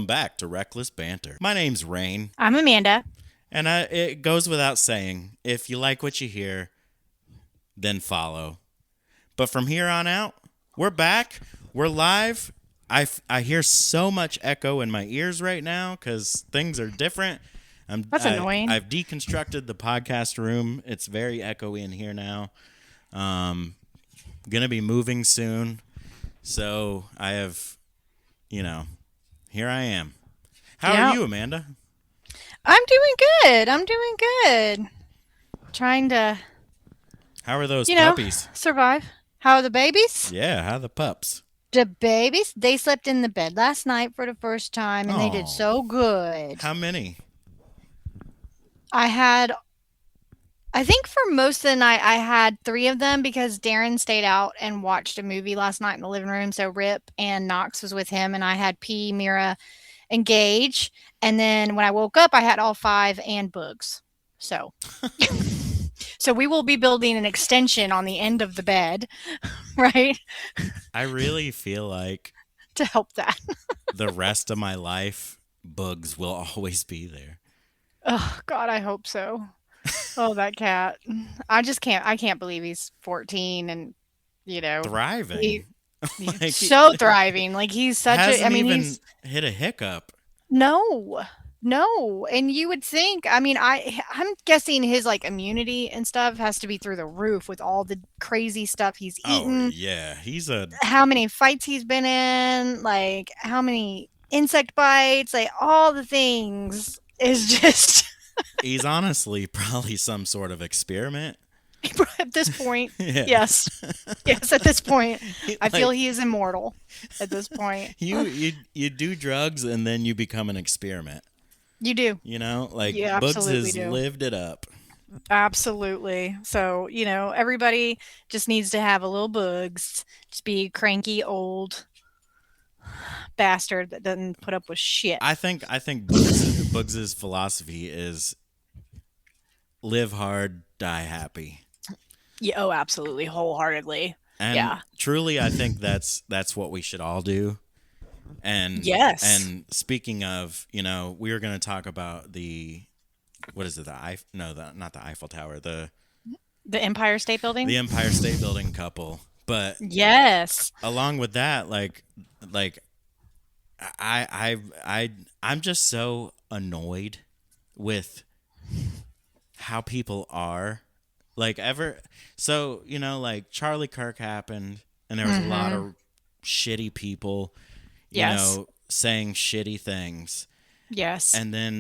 back to Reckless Banter. My name's Rain, I'm Amanda. and it goes without saying, if you like what you hear, then follow. But from here on out, we're back. We're live. I hear so much echo in my ears right now because things are different. That's annoying. I've deconstructed the podcast room. It's very echoey in here now. Gonna be moving soon, so I have, you know, here I am. How are Yeah. you, Amanda? I'm doing good. I'm doing good. Trying to, How are those you know, puppies? survive. How are the babies? Yeah, how are the pups? The babies, they slept in the bed last night for the first time and they did Oh, so good. how many? I had, I think for most of the night, I had three of them because Darren stayed out and watched a movie last night in the living room. So Rip and Knox was with him, and I had P, Mira, and Gage. And then when I woke up, I had all five and Bugs. So So we will be building an extension on the end of the bed, right? I really feel like To help that. the rest of my life, bugs will always be there. Oh God, I hope so. Oh, that cat. I can't believe he's 14 and you know, he, Thriving. he's Like, so thriving. Like he's such a I hasn't mean, even he's hit a hiccup. no. No. And you would think, I mean, I'm guessing his like immunity and stuff has to be through the roof with all the crazy stuff he's Oh, eaten, yeah. He's a. how many fights he's been in, like how many insect bites, like all the things is just He's honestly probably some sort of experiment. at this point. Yeah. Yes. Yes, at this point, I feel Like, he is immortal at this point. you do drugs and then you become an experiment. You do. Like You Bugs absolutely has do. lived it up. Absolutely. So, everybody just needs to have a little bugs. Just be cranky old bastard that doesn't put up with shit. I think Bugs's philosophy is live hard, die happy. Yeah, oh, absolutely, wholeheartedly. And Yeah. truly I think that's what we should all do. And Yes. and speaking of, we were going to talk about the what is it? The Eiffel no, not the Eiffel Tower, The Empire State the Building? Empire State Building couple. But Yes. along with that, like I'm just so annoyed with how people are. Like ever so, like Charlie Kirk happened and there was a lot Mhm. of shitty people, Yes. saying shitty things. Yes. And then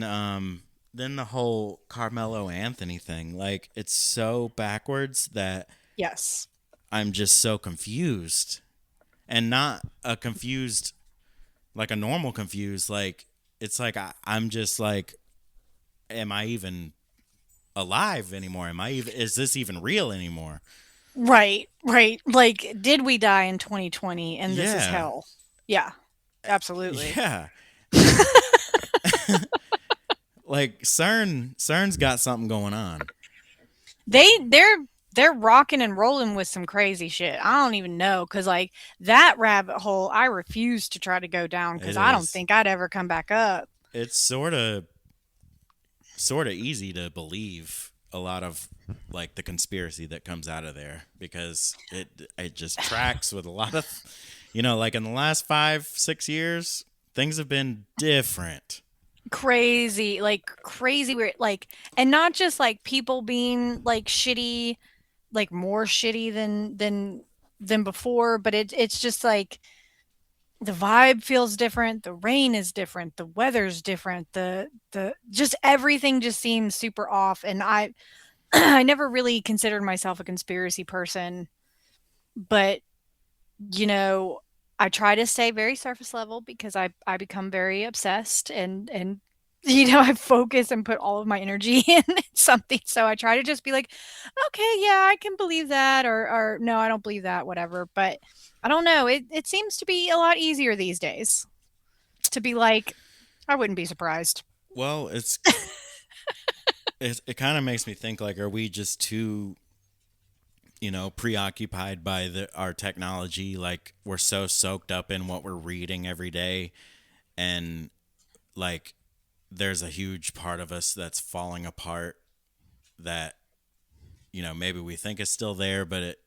the whole Carmelo Anthony thing, like it's so backwards that Yes. I'm just so confused. And not a confused like a normal confused, like it's like I'm just like, am I even alive anymore? Am I even is this even real anymore? Right, right. Like, did we die in 2020 and this is Yeah. hell? Yeah, absolutely. Yeah. Like CERN's got something going on. They're rocking and rolling with some crazy shit. I don't even know because like that rabbit hole, I refuse to try to go down It because I don't is. think I'd ever come back up. It's sort of easy to believe a lot of like the conspiracy that comes out of there because it just tracks with a lot of, like in the last 5 6 years things have been different. Crazy, like crazy weird, like, and not just like people being like shitty, like more shitty than before, but it's just like the vibe feels different, the rain is different, the weather's different, the just everything just seems super off. And I I never really considered myself a conspiracy person, but you know, I try to stay very surface level because I become very obsessed and I focus and put all of my energy in something. So I try to just be like, okay, yeah, I can believe that, or no, I don't believe that, whatever. But I don't know. It seems to be a lot easier these days to be like, I wouldn't be surprised. Well, it kind of makes me think, like, are we just too, preoccupied by our technology, like we're so soaked up in what we're reading every day, and like there's a huge part of us that's falling apart that maybe we think is still there, but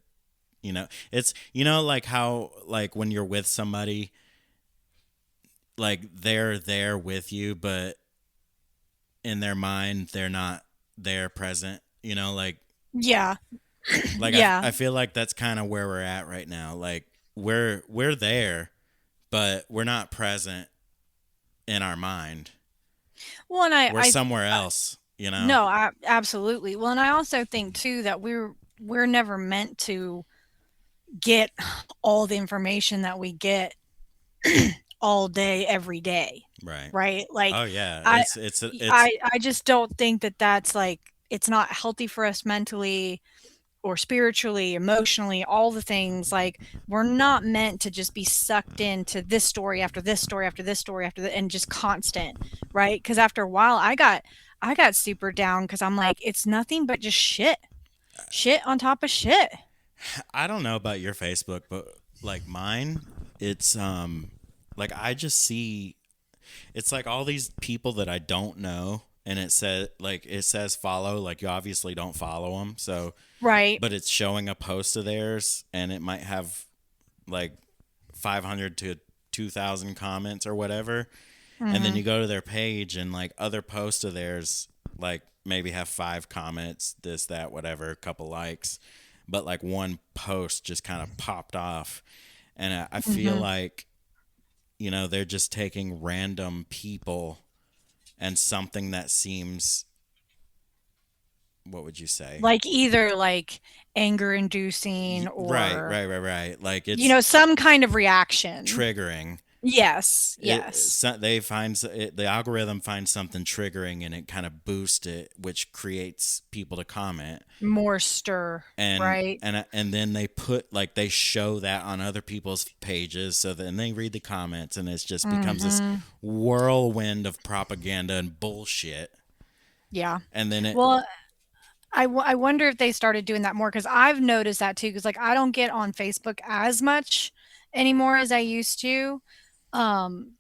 it's like how like when you're with somebody, like they're there with you, but in their mind they're not there present, like Yeah. I, Yeah. I feel like that's kind of where we're at right now. Like we're there, but we're not present in our mind. Well, and We're somewhere else, no, absolutely. Well, and I also think too that we're never meant to get all the information that we get all day every day, Right. right? Like Oh yeah, I it's I just don't think that that's like it's not healthy for us mentally or spiritually, emotionally, all the things. Like we're not meant to just be sucked into this story after this story after this story after that and just constant, right? Because after a while I got super down because I'm like, it's nothing but just shit on top of shit. I don't know about your Facebook, but like mine, it's like I just see it's like all these people that I don't know, and it says follow, like you obviously don't follow them, so Right. but it's showing a post of theirs and it might have like 500 to 2,000 comments or whatever, and then Hmm. you go to their page and like other posts of theirs like maybe have 5 comments, this that whatever, a couple likes, but like one post just kind of popped off, and I feel Hmm. like they're just taking random people and something that seems, what would you say? Like either like anger inducing Right, or right, right, right. Like it's some kind of reaction. triggering. Yes, yes. They find the algorithm finds something triggering and it kind of boosts it, which creates people to comment, More stir, and right? and then they show that on other people's pages, so then they read the comments and it just becomes this Hmm. whirlwind of propaganda and bullshit, Yeah. and then it Well, I wonder if they started doing that more because I've noticed that too. Because like I don't get on Facebook as much anymore as I used to. Um,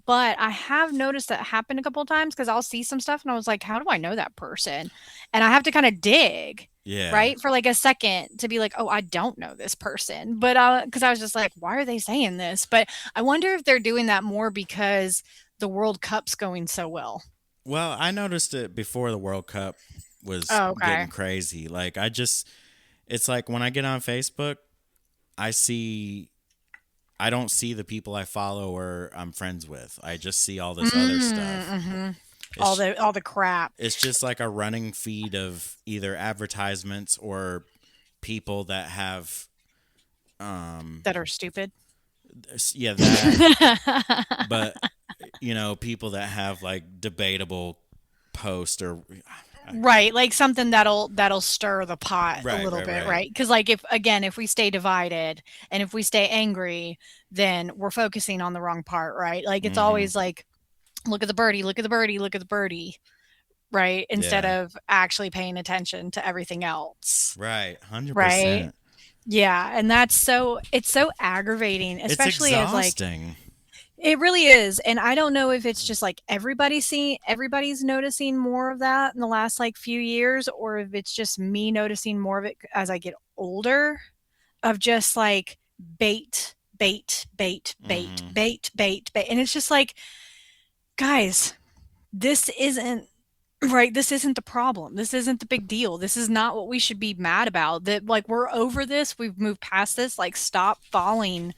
but I have noticed that happen a couple of times because I'll see some stuff and I was like, how do I know that person? And I have to kind of dig, yeah. right, for like a second to be like, oh, I don't know this person. But because I was just like, why are they saying this? But I wonder if they're doing that more because the World Cup's going so well. Well, I noticed it before the World Cup was Oh, okay. getting crazy. Like it's like when I get on Facebook, I see I don't see the people I follow or I'm friends with. I just see all this other stuff. Mm-hmm. All It's the crap it's just like a running feed of either advertisements or people that have um that are stupid. yeah, that, but people that have like debatable posts or Right, like something that'll stir the pot a right, little right, bit, right. right? Because like if we stay divided and if we stay angry, then we're focusing on the wrong part, right? Like it's Mhm. always like, look at the birdie, look at the birdie, look at the birdie, right? Instead Yeah. of actually paying attention to everything else, Right. right? 100%. Yeah, and it's so aggravating, It's especially as like exhausting. it really is, and I don't know if it's just, like, everybody's noticing more of that in the last, like, few years, or if it's just me noticing more of it as I get older, of just, like, bait, bait, bait, bait, Mhm. bait, bait, bait, and it's just like, "Guys, this isn't right, this isn't the problem, this isn't the big deal, this is not what we should be mad about, that, like, we're over this, we've moved past this, like, stop falling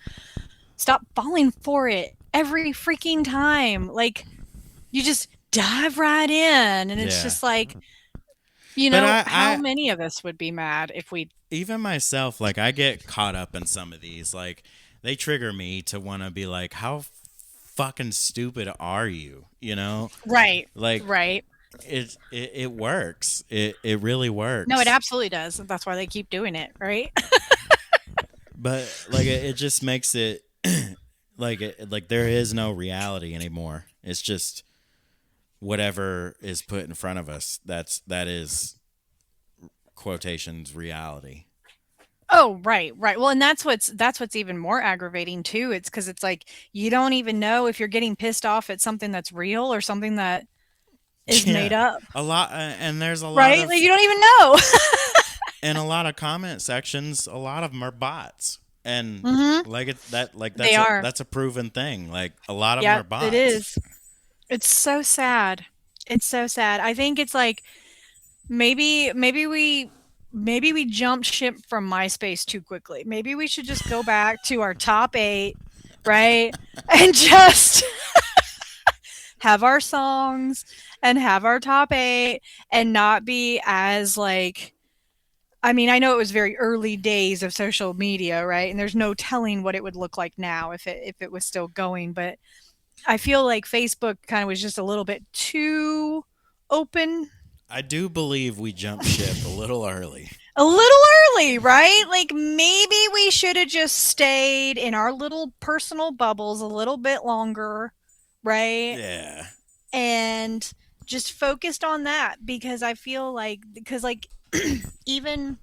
for it every freaking time. Like you just dive right in and it's Yeah. just like, But how many of us would be mad if we even myself, like I get caught up in some of these. Like they trigger me to want to be like, how fucking stupid are you? Right. Like Right. it works. It really No, it works. absolutely does. That's why they keep doing it, right? But like it just makes it like there is no reality anymore. It's just whatever is put in front of us. That is quotations reality. Oh, right, right. Well, and that's what's even more aggravating too. It's because it's like you don't even know if you're getting pissed off at something that's real or something that is made Yeah, up, a lot, and there's a lot right? Like of you don't even know. in a lot of comment sections, a lot of them are bots, and Hmm. like They are. that's a proven thing. Like a lot of them Yeah, are it bots. is. It's so sad. It's so sad. I think it's like maybe we jumped ship from MySpace too quickly. Maybe we should just go back to our top 8, right? And just have our songs and have our top 8 and not be as like I mean, I know it was very early days of social media, right? And there's no telling what it would look like now if it was still going, but I feel like Facebook kind of was just a little bit too open. I do believe we jumped ship a little early. A little early, right? Like maybe we should have just stayed in our little personal bubbles a little bit longer, right? Yeah, And just focused on that because I feel like because like even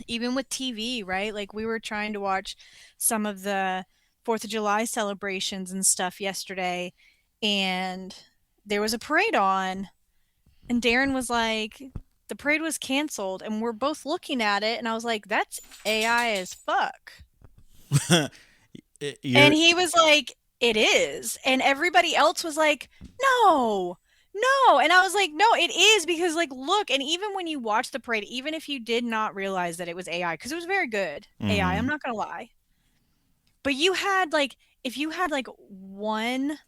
even with TV, right? Like we were trying to watch some of the 4th of July celebrations and stuff yesterday and there was a parade on and Darren was like the parade was canceled and we're both looking at it and I was like that's AI as fuck. And you're he was like it is and everybody else was like no. No, and I was like, no, it is because like look, and even when you watch the parade, even if you did not realize that it was AI, because it was very good AI, I'm hmm not gonna lie. But you had like if you had like one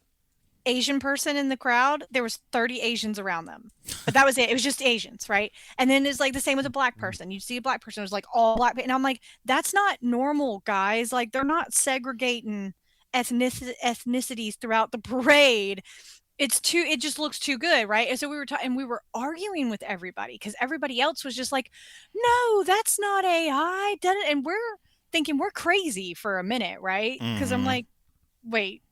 Asian person in the crowd, there was 30 Asians around them. But that was it. It was just Asians, right? And then it's like the same with a black person. You see a black person, it was like all black. And I'm like, that's not normal, guys. Like they're not segregating ethnicities throughout the parade. It just looks too good, right? And so we were talking and we were arguing with everybody because everybody else was just like, no, that's not AI. And we're thinking we're crazy for a minute, right? Because I'm hmm like, wait,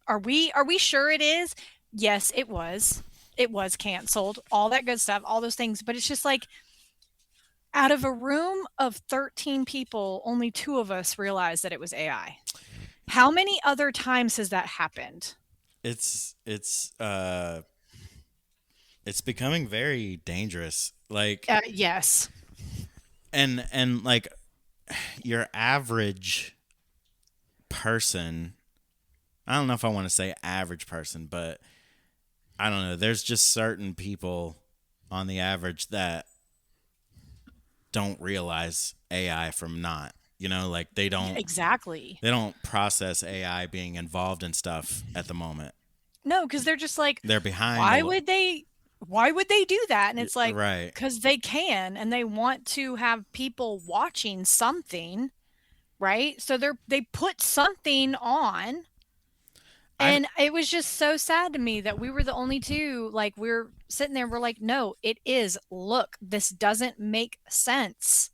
are we sure it is? Yes, it was. It was canceled. All that good stuff, all those things. But it's just like out of a room of 13 people, only 2 of us realized that it was AI. How many other times has that happened? it's it's becoming very dangerous. Like Yes. and like your average person, I don't know if I want to say average person, but I don't know. There's just certain people on the average that don't realize AI from not. You know, like Exactly. they don't process AI being involved in stuff at the moment. No, because they're just like, They're behind a why little. would they why would they do that? And it's like, Right. because they can and they want to have people watching something, right? So they put something on. I And it was just so sad to me that we were the only 2, like, we're sitting there, we're like, "No, it is. Look, this doesn't make sense."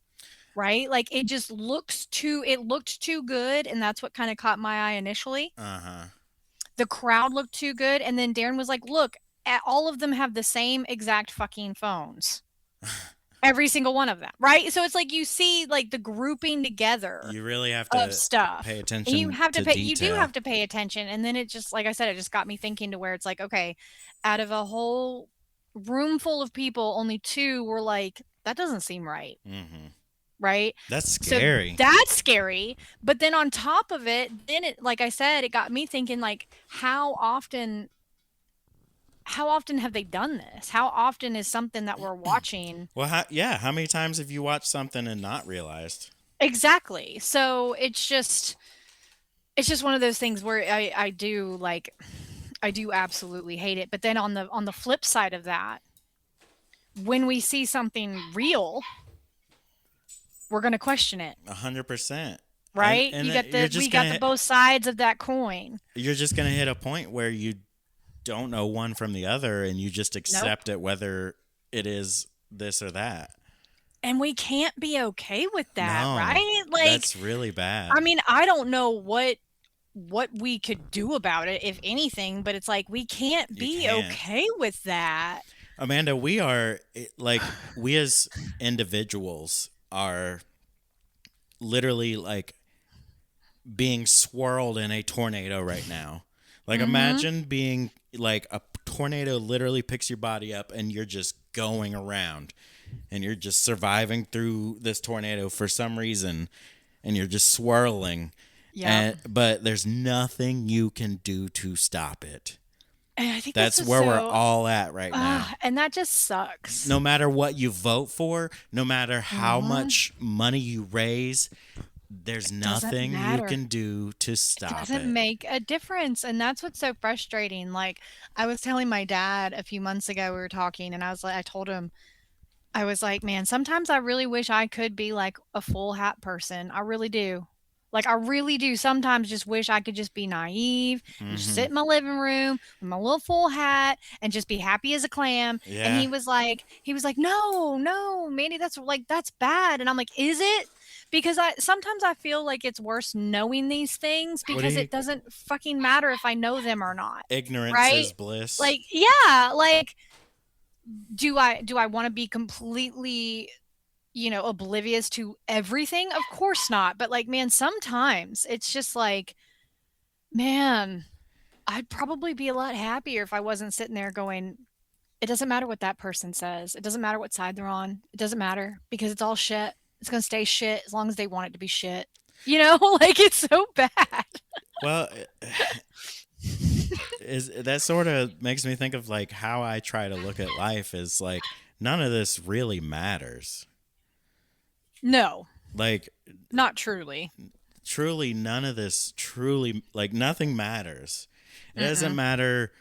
Right? Like, it looked too good, and that's what kinda caught my eye initially. uh-huh. The crowd looked too good, and then Darren was like, "Look, all of them have the same exact fucking phones." Every single one of them, right? So it's like you see, like, the grouping together You really have of to pay stuff. And attention to you do detail. have to pay attention, and then it just like I said, it just got me thinking to where it's like, okay, out of a whole room full of people, only 2 were like, "That doesn't seem right." hmm Right? That's So scary. that's scary, but then on top of it, then it like I said, it got me thinking like how often have they done this? How often is something that we're watching Well, yeah. How many times have you watched something and not realized? exactly. So it's just one of those things where I do absolutely hate it. But then on the flip side of that, when we see something real, we're going to question it, 100%. right? And We got the both sides of that coin. you're just gonna hit a point where you don't know one from the other, and you just Nope. accept it whether it is this or that. And we can't be okay with that, No, right? Like that's really bad. I mean, I don't know what we could do about it if anything, but it's like we can't You be can't. okay with that. Amanda, we are like we as individuals are literally like being swirled in a tornado right now. Like Mm-hmm. imagine being like a tornado literally picks your body up and you're just going around and you're just surviving through this tornado for some reason and you're just swirling Yep. and but there's nothing you can do to stop it. And I think that's That's what's where we're so all at right now. and that just sucks. No matter what you vote for, no matter how Mm-hmm. much money you raise, there's Doesn't nothing you matter. can do to It stop doesn't it. make a difference, and that's what's so frustrating. Like, I was telling my dad a few months ago, we were talking, and I told him, I was like, "Man, sometimes I really wish I could be like a full hat person. I really do. Like, I really do sometimes just wish I could just be naive and just Hmm. sit in my living room with my little full hat and just be happy as a clam." And Yeah. he was like, "No, no, Mandy, that's like that's bad." And I'm like, "Is it?" Because I sometimes I feel like it's worse knowing these things What do because you? it doesn't fucking matter if I know them or not. Ignorance Right? is bliss. Like, yeah, like do I want to be completely oblivious to everything? Of course not. But like, man, sometimes it's just like, man, I'd probably be a lot happier if I wasn't sitting there going, it doesn't matter what that person says. It doesn't matter what side they're on. It doesn't matter because it's all shit. It's going to stay shit as long as they want it to be shit. Like it's so bad. Well, is that sort of makes me think of like how I try to look at life is like none of this really matters. No, Like not truly. truly none of this truly like nothing matters. It doesn't Mm-mm. matter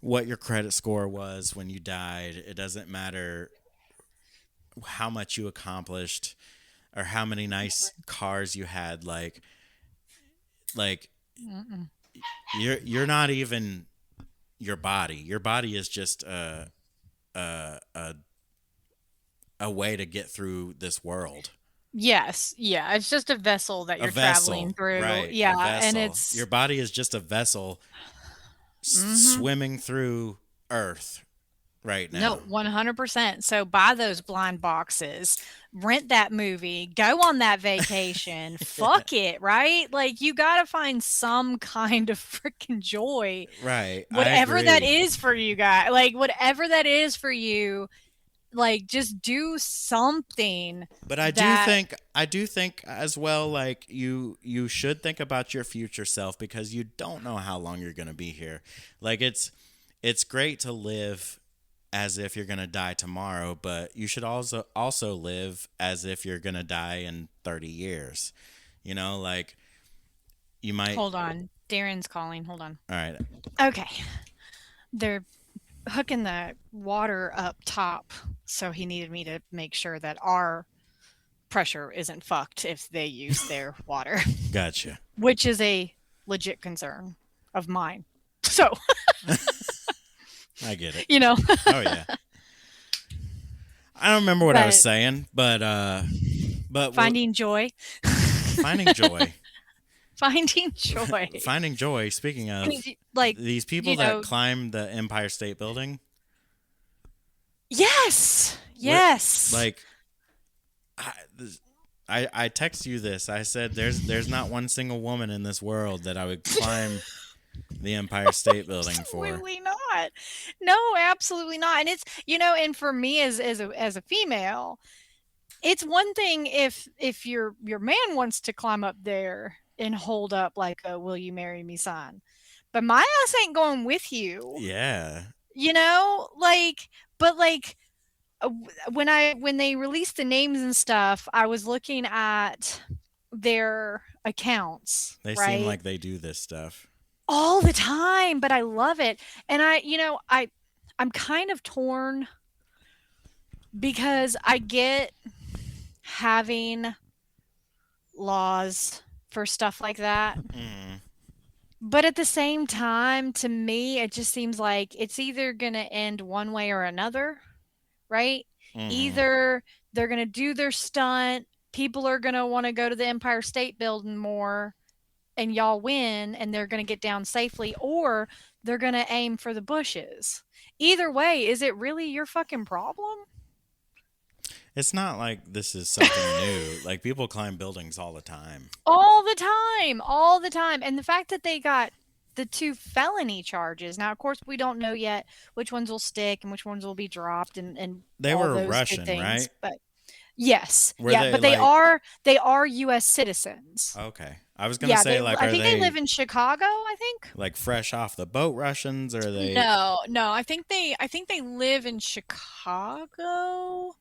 what your credit score was when you died. It doesn't matter how much you accomplished or how many nice cars you had like Mm-mm. you're not even your body. Your body is just a a way to get through this world. Yes. Yeah. It's just a vessel that A you're traveling vessel, through. right? A Yeah. And vessel. Your it's, body is just a vessel mm-hmm. swimming through Earth right No, now. 100%. So buy those blind boxes, rent that movie, go on that vacation. Fuck it, right? Like you got to find some kind of freaking joy, Right, I whatever that agree. is for you guys. Like whatever that is for you, like just do something But that I do think as well like you should think about your future self because you don't know how long you're going to be here. Like it's great to live as if you're going to die tomorrow, but you should also live as if you're going to die in 30 years. You know, like you might. hold on. Darren's calling. Hold on. All right. Okay. They're hooking the water up top, so he needed me to make sure that our pressure isn't fucked if they use their water, Gotcha. which is a legit concern of mine. So, I get it. you know, Oh yeah. I don't remember what I was but saying, but finding joy, finding joy. finding joy. Finding joy. Speaking of 'Cause like, these people you that know, climb the Empire State Building, yes, what yes. like I, I text you this. I said there's not one single woman in this world that I would climb the Empire State Building for. Absolutely not. No, absolutely not. And it's, and for me as a female, it's one thing if your man wants to climb up there and hold up like a "Will you marry me" sign, but my ass ain't going with you. Yeah. Like, but like when they released the names and stuff, I was looking at their accounts, They seem right? like they do this stuff. All the time, but I love it. And I'm kind of torn because I get having laws for stuff like that. Mm, But at the same time, to me, it just seems like it's either going to end one way or another, right? mm-hmm. Either they're going to do their stunt, people are going to want to go to the Empire State Building more, and y'all win, and they're going to get down safely, or they're going to aim for the bushes. Either way, is it really your fucking problem? It's not like this is something new. Like people climb buildings all the time. All the time, all the time. And the fact that they got the two felony charges. Now, of course, we don't know yet which ones will stick and which ones will be dropped and They all were those good Russian, things. right? But yes, Were yeah, they but like they are US citizens. okay? I was gonna Yeah, say like I are think they they live in Chicago, I think. like fresh off the boat Russians or are they No, no, I think they live in Chicago.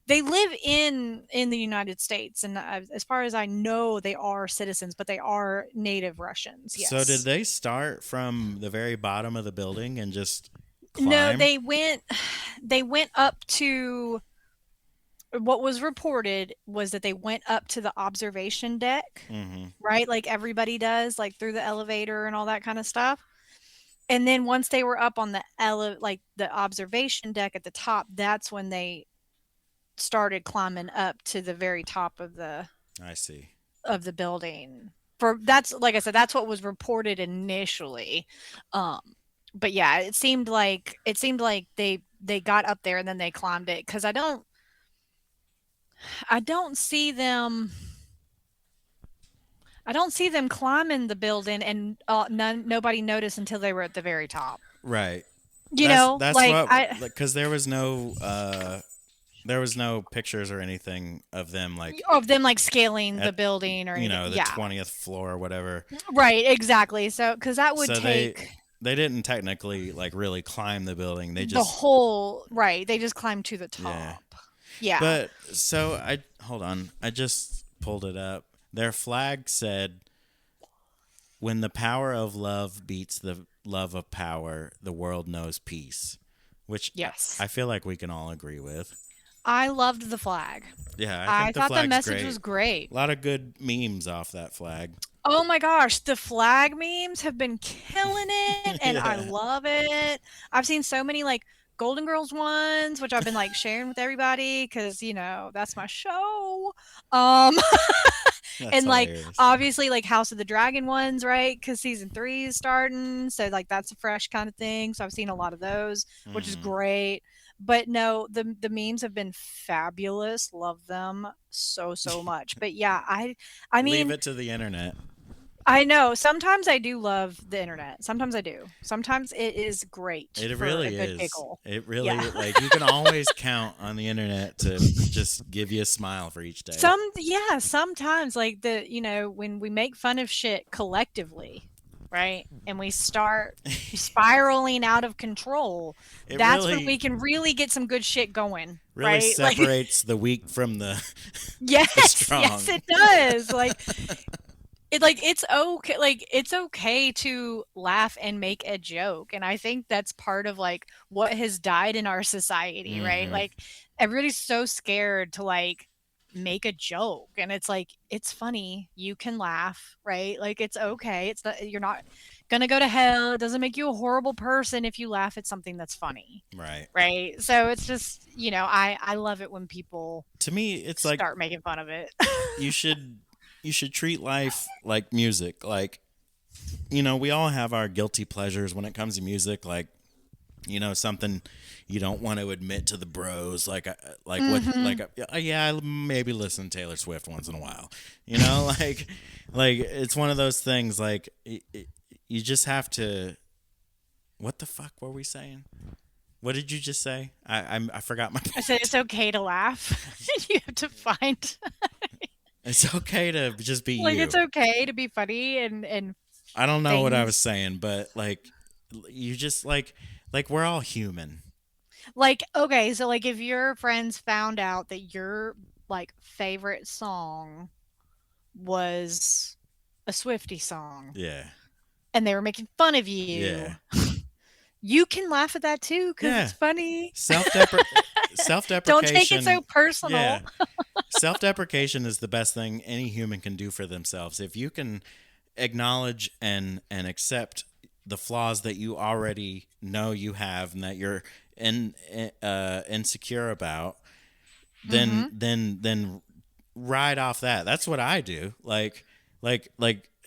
They live in the United States, and as far as I know, they are citizens, but they are native Russians. so did Yes. they start from the very bottom of the building and just No, climb? they went up to what was reported was that they went up to the observation deck, Mm-hmm. right? Like everybody does, like through the elevator and all that kind of stuff. And then once they were up on like the observation deck at the top, that's when they started climbing up to the very top I see. of the building. For that's like I said, that's what was reported initially. Um, but yeah, it seemed like they got up there and then they climbed it because I don't see them I don't see them climbing the building and nobody noticed until they were at the very top. Right. You know, That's like what I because there was no pictures or anything of them like of them like scaling the at building or anything. the Yeah, 20th floor or whatever. right, exactly. So because that would So take they didn't technically like really climb the building. They the just whole right. They just climbed to the yeah. top. Yeah. But so I hold on. I just pulled it up. Their flag said when the power of love beats the love of power, the world knows peace, which Yes. I feel like we can all agree with. I loved the flag. Yeah, I I think the thought the flag's message great. was great. A lot of good memes off that flag. Oh my gosh, the flag memes have been killing it and I Yeah. love it. I've seen so many like Golden Girls ones, which I've been like sharing with everybody because you know that's my show. Um, That's and like hilarious. obviously like House of the Dragon ones, right? Because season 3 is starting, so like that's a fresh kind of thing. So I've seen a lot of those, which is Hmm. great. But no, the memes have been fabulous. Love them so much. But yeah, I Leave mean it to the internet. I know. Sometimes I do love the internet. Sometimes I do. Sometimes it is great It for a really good is. giggle. It Yeah. really like you can always count on the internet to just give you a smile for each day. Yeah, sometimes like you know, when we make fun of shit collectively, right? And we start spiraling out of control, It that's when we really can really get some good shit going, really right? Like separates the weak from the yes, yes strong. it does. Like it's okay to laugh and make a joke, and I think that's part of like what has died in our society, right? Hmm. Like everybody's so scared to like make a joke, and it's like it's funny, you can laugh, right? Like it's okay, it's not, you're not gonna go to hell, it doesn't make you a horrible person if you laugh at something that's funny, Right. right? So it's just, you know, I love it when people To me, it's like start making fun of it. you should you should treat life like music. Like we all have our guilty pleasures when it comes to music. Like something you don't want to admit to the bros like what Mhm. like yeah I maybe listen to Taylor Swift once in a while like it's one of those things like you just have to what the fuck were we saying, what did you just say? I forgot my I said point. it's okay to laugh. You have to find It's okay to just be like it's you. okay to be funny and I don't know what I was things saying, but like you just like we're all human. like okay, so like if your friends found out that your like favorite song was a Swifty song Yeah. and they were making fun of you, Yeah. you can laugh at that too cuz Yeah. it's funny. Self depre Don't take it so self-deprecation. personal. Yeah. Self-deprecation is the best thing any human can do for themselves. If you can acknowledge and accept the flaws that you already know you have and that you're insecure about, then Mhm. then ride off that. That's what I do. Like Like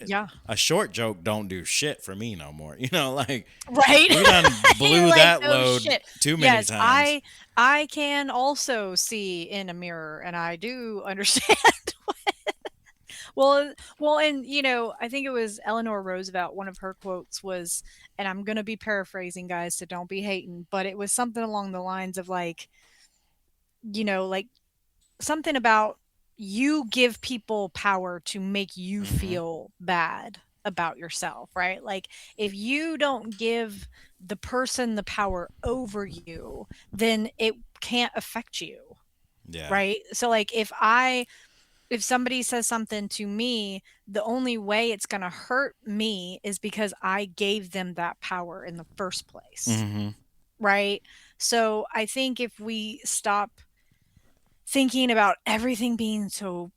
Yeah. a short joke don't do shit for me no more. You know, like Right? we done You're blew like, that "Oh, load shit." too many Yes, times. I can also see in a mirror, and I do understand. Well, and, I think it was Eleanor Roosevelt, one of her quotes was, and I'm gonna be paraphrasing, guys, so don't be hating, but it was something along the lines of, like, something about you give people power to make you Hmm. feel bad about yourself, right? Like, if you don't give the person the power over you, then it can't affect you, Yeah. right? So, like, if somebody says something to me, the only way it's going to hurt me is because I gave them that power in the first place, Hmm. right? So I think if we stop thinking about everything being so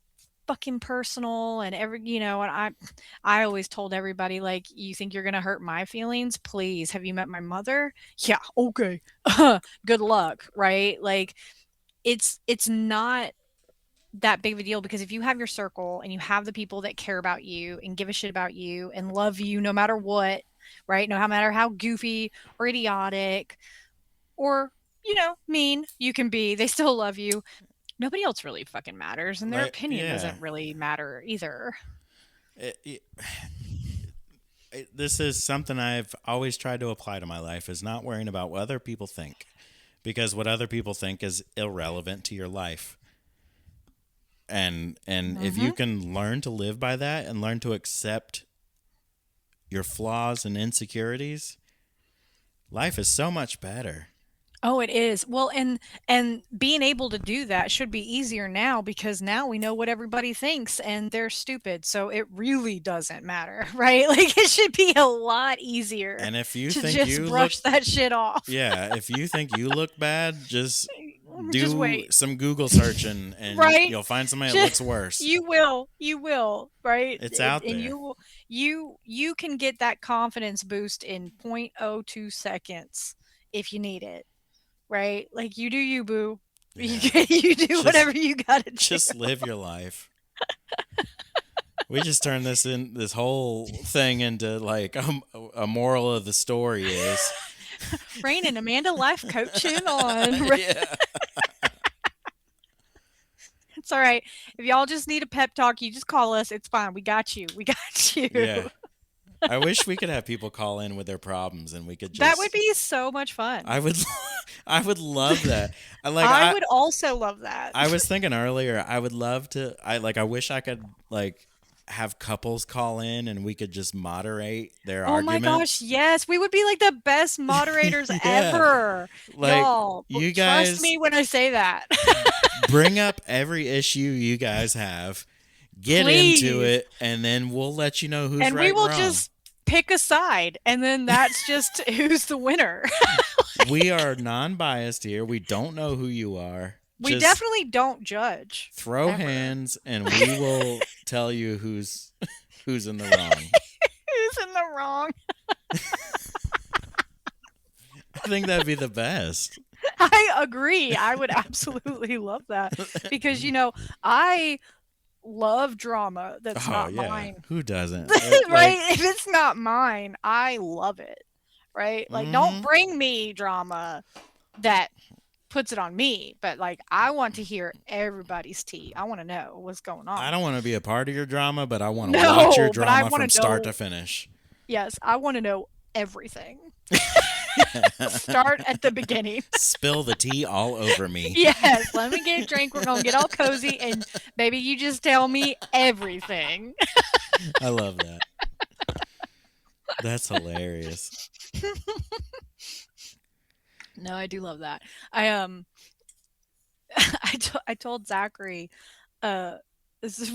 fucking personal and and I always told everybody, like, you think you're going to hurt my feelings? Please, have you met my mother? Yeah, okay. Good luck, right? Like, it's not that big of a deal, because if you have your circle and you have the people that care about you and give a shit about you and love you no matter what, right? No matter how goofy or idiotic or, mean you can be, they still love you. Nobody else really fucking matters, and their Like, opinion yeah. doesn't really matter either. It, it, this is something I've always tried to apply to my life is not worrying about what other people think, because what other people think is irrelevant to your life. And if you Mhm. can learn to live by that and learn to accept your flaws and insecurities, life is so much better. Oh, it is. Well, and being able to do that should be easier now, because now we know what everybody thinks and they're stupid. So it really doesn't matter, right? Like, it should be a lot easier And if you to think just you look, brush that shit off. yeah, if you think you look bad, just Just do wait. some Google searching and Right? you'll find somebody that Just looks worse. you will, right? It's It, out and there. you will you can get that confidence boost in 0.02 seconds if you need it, right? Like, you do you, boo. You Yeah. you do Just whatever you gotta do. just live your life. We just turned this whole thing into like a moral of the story is Rain and Amanda life coaching on. yeah. It's all right. If y'all just need a pep talk, you just call us. It's fine. We got you. We got you. Yeah. I wish we could have people call in with their problems and we could That would just be so much I fun. would I would love that. I like I would also love that. I was thinking earlier I would love to I wish I could like have couples call in and we could just moderate their Oh my gosh, arguments. yes. We would be like the best moderators Yeah. ever. Like Y'all, you trust guys me when I say that. bring up every issue you guys have, get into Please. it, and then we'll let you know who's And we right and will wrong. just pick a side, and then that's just who's the winner. We are non-biased here. We don't know who you are. We Just definitely don't judge throw ever. hands and we will tell you who's who's in the wrong. Who's in the wrong? I think that'd be the best. I agree. I would absolutely love that, because, I love drama that's Oh not yeah, mine. who doesn't? Right? Like, If it's not mine, I love it. Right? Like, don't mm-hmm. bring me drama that puts it on me, but, like, I want to hear everybody's tea. I want to know what's going I on. don't want to be a part of your drama, but I want to watch your No, but I drama want from to start to know. finish. Yes, I want to know everything. Start at the beginning. Spill the tea all over me. Yes, let me get a drink. We're gonna get all cozy, and baby, you just tell me everything. I love that. That's hilarious. No, I do love that. I told Zachary, uh,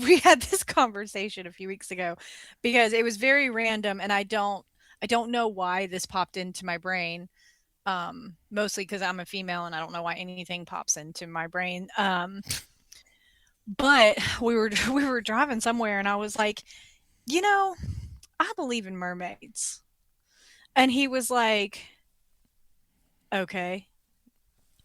we had this conversation a few weeks ago, because it was very random, and I don't know why this popped into my brain. Mostly because I'm a female and I don't know why anything pops into my brain. But we were driving somewhere, and I was like, you know, I believe in mermaids. And he was like, okay.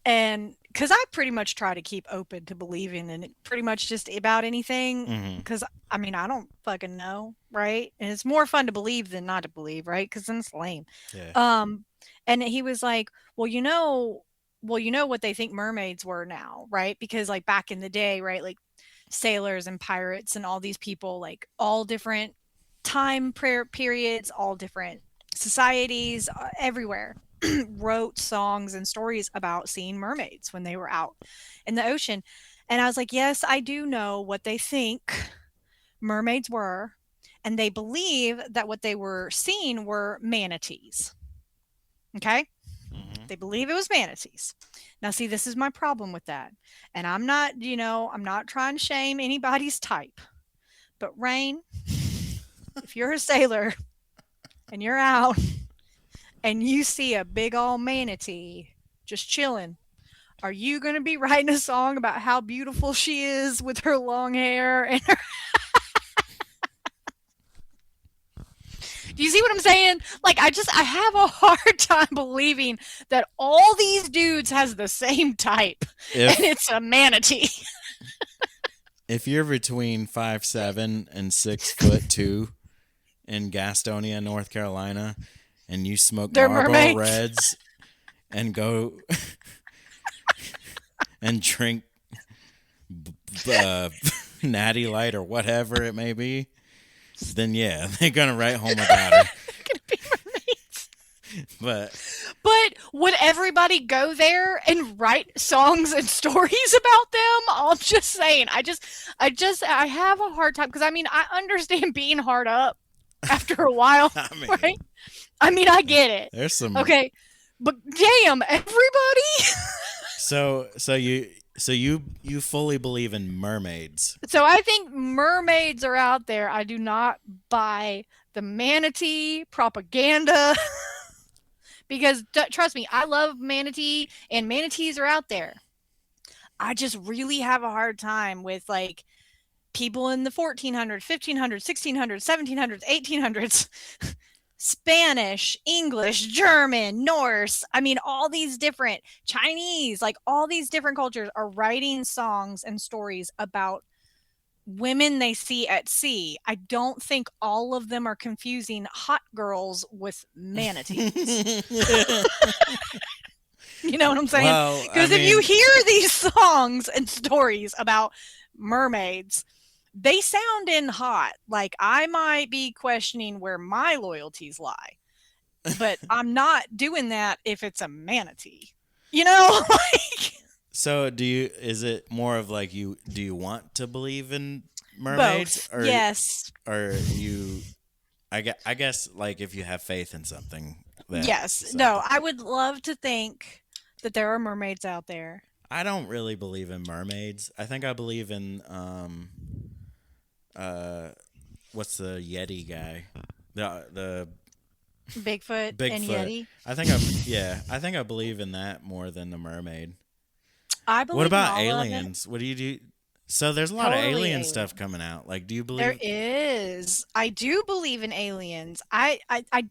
And because I pretty much try to keep open to believing in pretty much just about anything. Hmm. Because I mean, I don't fucking know, right? And it's more fun to believe than not to believe, right? Because then it's lame. Yeah. Um, and he was like, well, you know what they think mermaids were now, right? Because like back in the day, right, like sailors and pirates and all these people, like all different periods, all different societies, everywhere, wrote songs and stories about seeing mermaids when they were out in the ocean. And I was like, yes, I do know what they think mermaids were. And they believe that what they were seeing were manatees. Okay. Hmm. They believe it was manatees. Now, see, this is my problem with that. And I'm not, I'm not trying to shame anybody's type. But Rain, if you're a sailor and you're out and you see a big old manatee just chilling, are you going to be writing a song about how beautiful she is with her long hair and her... Do you see what I'm saying? Like I have a hard time believing that all these dudes has the same type and If it's a manatee. if you're between 5'7" and 6'2" in Gastonia, North Carolina, and you smoke They're Marlboro mermaids. Reds and go and drink uh, Natty Light or whatever it may be, then yeah, they're gonna write home about her. They're gonna be mermaids. But But would everybody go there and write songs and stories about them? I'm just saying. I have a hard time because I mean I understand being hard up after a while, I right? mean, I mean I get it. there's some. Okay, but damn, everybody. So you fully believe in mermaids? So I think mermaids are out there. I do not buy the manatee propaganda because trust me, I love manatee and manatees are out there. I just really have a hard time with like people in the 1400s, 1500s, 1600s, 1700s, 1800s, Spanish, English, German, Norse. I mean, all these different Chinese, like all these different cultures are writing songs and stories about women they see at sea. I don't think all of them are confusing hot girls with manatees. You know what I'm saying? Well, I Because if you mean, hear these songs and stories about mermaids, they sound in hot. Like I might be questioning where my loyalties lie, but I'm not doing that if it's a manatee. You know, like so do you? Is it more of like you? Do you want to believe in mermaids, both. Yes. or you? I guess like if you have faith in something that Yes. No, something. I would love to think that there are mermaids out there. I don't really believe in mermaids. I think I believe in uh what's the Yeti guy? The Bigfoot and Bigfoot. Yeti. I think I believe in that more than the mermaid. I What believe in about all of it. aliens? What do you do? So there's a lot of Totally alien alien. stuff coming out. Like, do you There believe? is. I do believe in aliens. I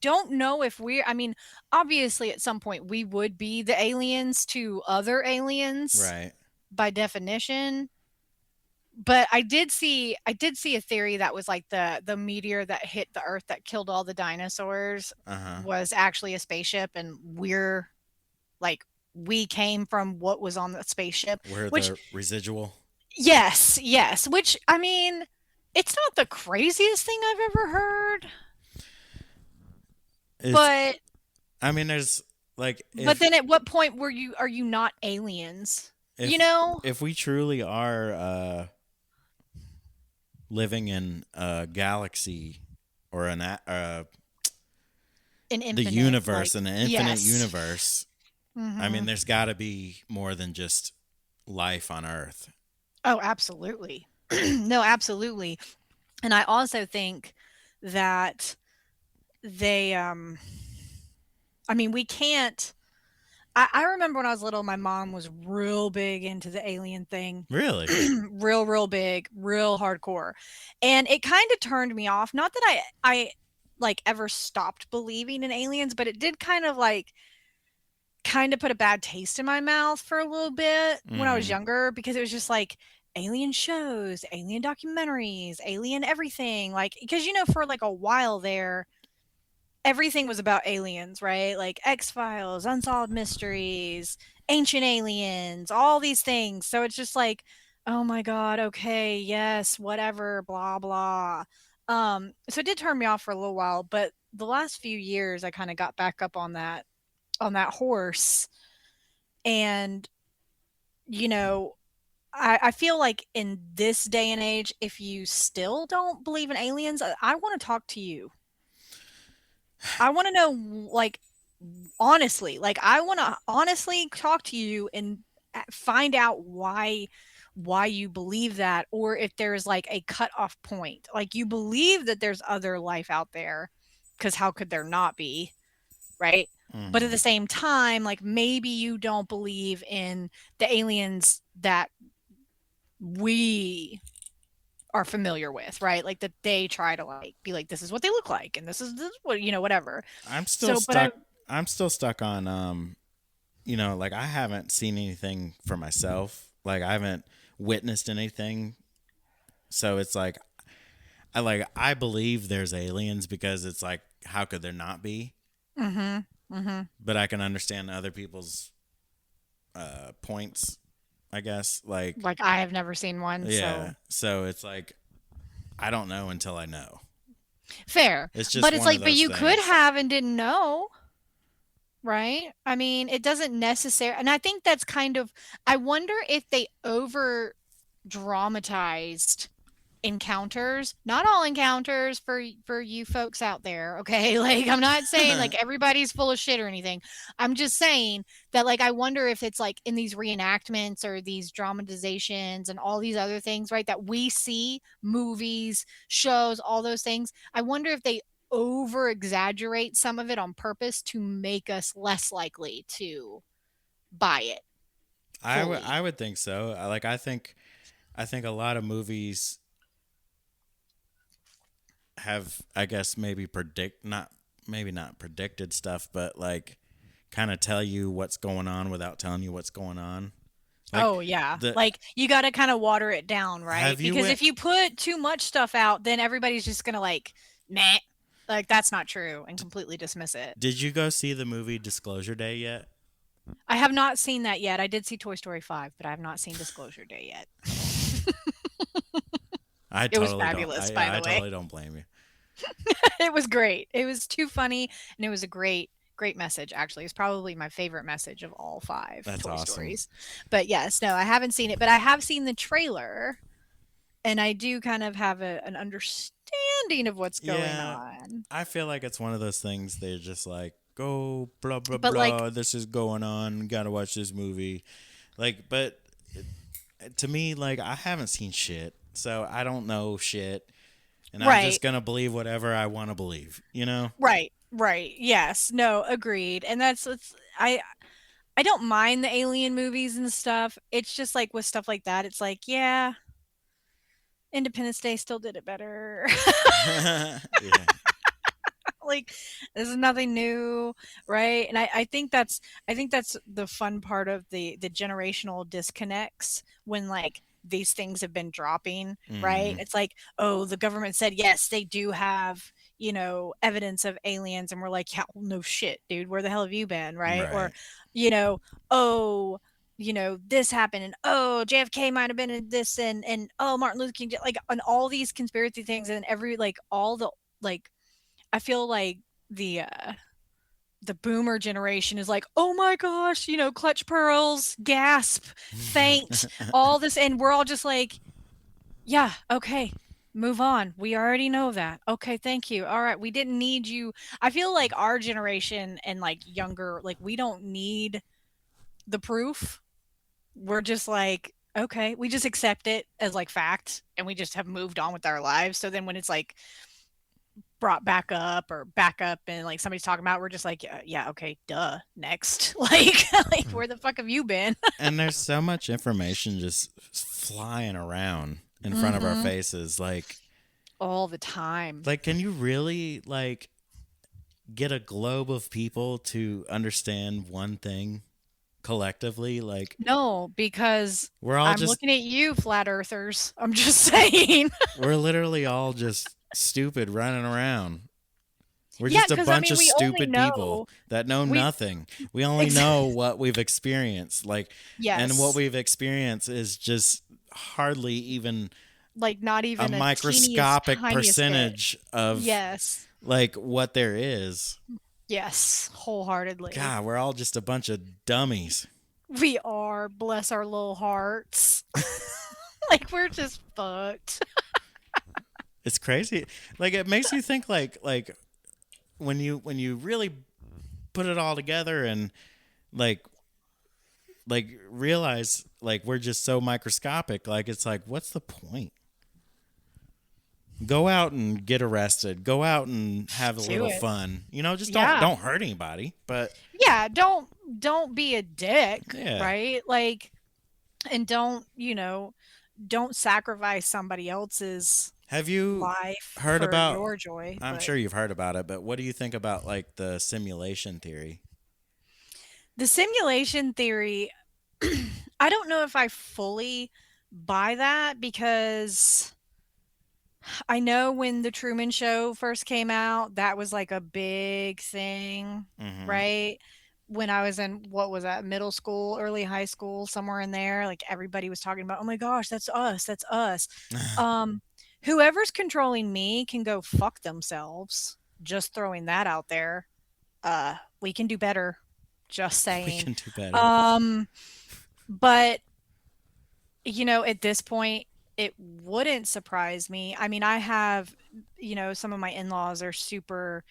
don't know if we're, I mean, obviously at some point we would be the aliens to other aliens Right. by definition. But I did see a theory that was like the meteor that hit the earth that killed all the dinosaurs Uh huh. was actually a spaceship and we're like we came from what was on the spaceship, We're which the residual. yes, yes, which I mean, it's not the craziest thing I've ever heard, It's. but I mean, there's like then at what point were you are you not aliens? You if know? if we truly are living in a galaxy or An the infinite like universe, in an infinite yes. universe. I mean, Mhm. there's got to be more than just life on Earth. Oh, absolutely. No, absolutely. And I also think that they I mean, we can't I remember when I was little, my mom was real big into the alien thing. Really? Real, real big, real hardcore. And it kind of turned me off. Not that I like ever stopped believing in aliens, but it did kind of like kind of put a bad taste in my mouth for a little bit when I was Mm. younger because it was just like alien shows, alien documentaries, alien everything. Like, because, for like a while there, everything was about aliens, right? Like X-Files, Unsolved Mysteries, Ancient Aliens, all these things. So it's just like, oh my God, okay, yes, whatever, blah, blah. So it did turn me off for a little while, but the last few years I kind of got back up on that horse. And, you know, I feel like in this day and age, if you still don't believe in aliens, I want to talk to you. I want to know, like, honestly, like, I want to honestly talk to you and find out why you believe that, or if there's like a cutoff point. Like, you believe that there's other life out there, because how could there not be? Right? But at Mm-hmm. the same time, like maybe you don't believe in the aliens that we are familiar with, right? Like that they try to like be like, this is what they look like, and this is what whatever. I'm still So, but I stuck. I'm still stuck on like I haven't seen anything for myself. Like I haven't witnessed anything. So it's like I believe there's aliens because it's like how could there not be? mm-hmm, mm-hmm. But I can understand other people's points, I guess. Like Like I have never seen one, yeah. so So it's like I don't know until I know. fair. It's just But it's one of like, but those you could things. have and didn't know. Right? I mean, it doesn't necessarily, and I think that's kind of, I wonder if they over dramatized encounters. Not all encounters for you folks out there, okay? Like I'm not saying like everybody's full of shit or anything. I'm just saying that like I wonder if it's like in these reenactments or these dramatizations and all these other things, right? That we see movies, shows, all those things. I wonder if they over exaggerate some of it on purpose to make us less likely to buy it fully. I would think so. I think a lot of movies have I guess maybe predict not maybe not predicted stuff, but like kind of tell you what's going on without telling you what's going on. Like Oh yeah. the Like you got to kind of water it down, right? have you Because went if you put too much stuff out, then everybody's just going to like, nah, like that's not true and completely dismiss it. did you go see the movie Disclosure Day yet? I have not seen that yet. I did see Toy Story 5, but I have not seen Disclosure Day yet. I It was totally don't. fabulous, by I the way. totally don't blame you. It was great. It was too funny and it was a great message actually. It's probably my favorite message of all 5 That's Toy awesome. Stories. But yes, no, I haven't seen it, but I have seen the trailer and I do kind of have an understanding of what's going Yeah, on. I feel like it's one of those things they're just like, go blah blah But like, blah. This is going on. Got to watch this movie. Like, but to me, like I haven't seen shit, so I don't know shit, and I'm just right, gonna believe whatever I want to believe. You know? right. Yes, no, agreed. And that's it's I don't mind the alien movies and stuff. It's just like with stuff like that, it's like, yeah, Independence Day still did it better. Yeah. Like this is nothing new, right? And I think that's the fun part of the generational disconnects when like these things have been dropping, right? Hmm. It's like, oh, the government said yes, they do have evidence of aliens, and we're like, yeah, well, no shit, dude, where the hell have you been, right? Or, Right. you know, oh, this happened, and oh, JFK might have been in this, and oh, Martin Luther King, like on all these conspiracy things, and every like all the like I feel like the boomer generation is like, "Oh my gosh, clutch pearls, gasp, faint, all this," and we're all just like, "Yeah, okay. Move on. We already know that. Okay, thank you. All right, we didn't need you." I feel like our generation and like younger, like we don't need the proof. We're just like, okay, we just accept it as like fact and we just have moved on with our lives. So then when it's like brought back up and like somebody's talking about, we're just like, yeah, okay, duh, next. Like where the fuck have you been? And there's so much information just flying around in front of our Mm-hmm. faces. All the time. Can you really like? get a globe of people to understand one thing collectively. Like No, because we're all I'm just looking at you, flat earthers. I'm just saying. we're literally all just stupid running around. We're Yeah, just a because I bunch mean, of we only stupid people know that know we nothing. We only ex- know what we've experienced. Like, and what yes, we've experienced is just hardly even like not a even a teeniest, microscopic tiniest bit. percentage of Yes, like what there is. yes, wholeheartedly. God, we're all just a bunch of dummies. We are, bless our little hearts. Like we're just fucked. It's crazy. Like it makes you think like when you really put it all together and like realize like we're just so microscopic, like it's like what's the point? Go out and get arrested. Go out and have a Do little it. fun. You know, just Yeah. don't hurt anybody. But Yeah, don't be a dick, yeah. right? Like and don't sacrifice somebody else's Have you life heard for about your joy, I'm but sure you've heard about it, but what do you think about like the simulation theory? the simulation theory, I don't know if I fully buy that because I know when the Truman Show first came out, that was like a big thing, Mhm. right? When I was in what was that, middle school, early high school, somewhere in there, like everybody was talking about, "Oh my gosh, that's us, that's us." Um, Whoever's controlling me can go fuck themselves. Just throwing that out there. We can do better. Just We saying. can do better. Um, but at this point, it wouldn't surprise me. I mean, I have, some of my in-laws are super,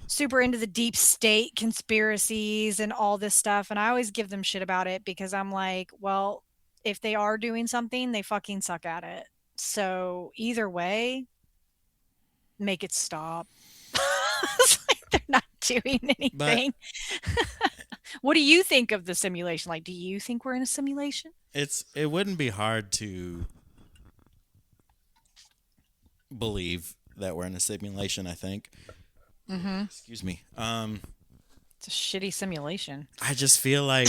super into the deep state conspiracies and all this stuff. And I always give them shit about it because I'm like, well, if they are doing something, they fucking suck at it. So either way, make it stop. It's like they're not doing But anything. What do you think of the simulation? Like, do you think we're in a simulation? it wouldn't be hard to believe that we're in a simulation, I think. Mm-hmm. Excuse me. It's a shitty simulation. I just feel like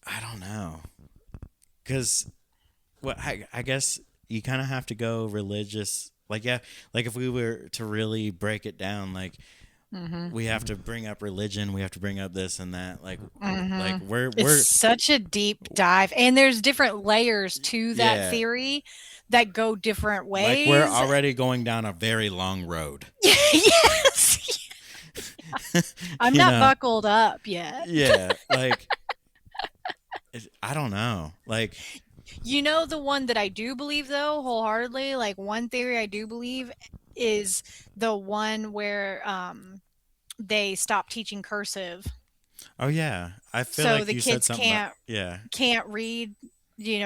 I don't know. Cuz well I guess you kind of have to go religious. Like yeah, like if we were to really break it down like Mm-hmm. we have to bring up religion, we have to bring up this and that. Like Mm-hmm. It's we're such a deep dive, and there's different layers to that yeah, theory that go different like we're ways. already going down a very long road. Yes. I'm You not know. buckled up yet. Yeah, like I don't know. Like The one that I do believe though, wholeheartedly, like one theory I do believe is the one where they stop teaching cursive. oh yeah, I feel So like the you said kids something about can't yeah. can't read,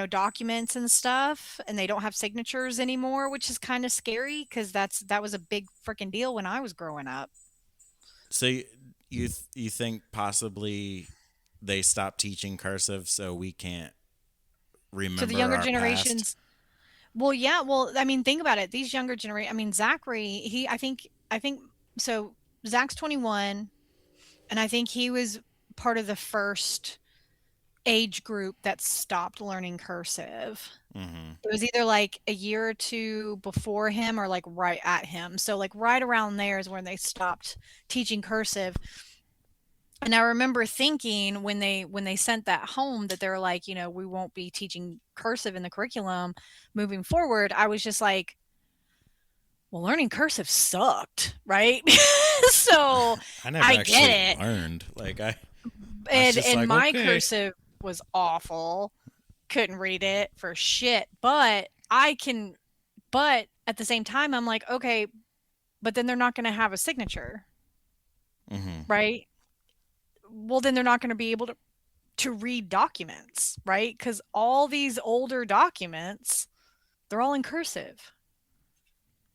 documents and stuff, and they don't have signatures anymore, which is kind of scary because that was a big freaking deal when I was growing up. So you think possibly they stopped teaching cursive so we can't So the remember younger our past? generations, well, yeah, well, I mean, think about it. These younger generation, I mean, Zachary, I think so. Zach's 21, and I think he was part of the first age group that stopped learning cursive. Hmm. It was either like a year or two before him or like right at him. So like right around there is when they stopped teaching cursive. And I remember thinking when they sent that home that they were like, we won't be teaching cursive in the curriculum moving forward. I was just like, well, learning cursive sucked, right? So I never I actually get it. learned. Like I was And just and like, my okay. cursive was awful. Couldn't read it for shit. But at the same time, I'm like, okay, but then they're not going to have a signature, Hmm. right? Well, then they're not going to be able to read documents, right? Because all these older documents, they're all in cursive.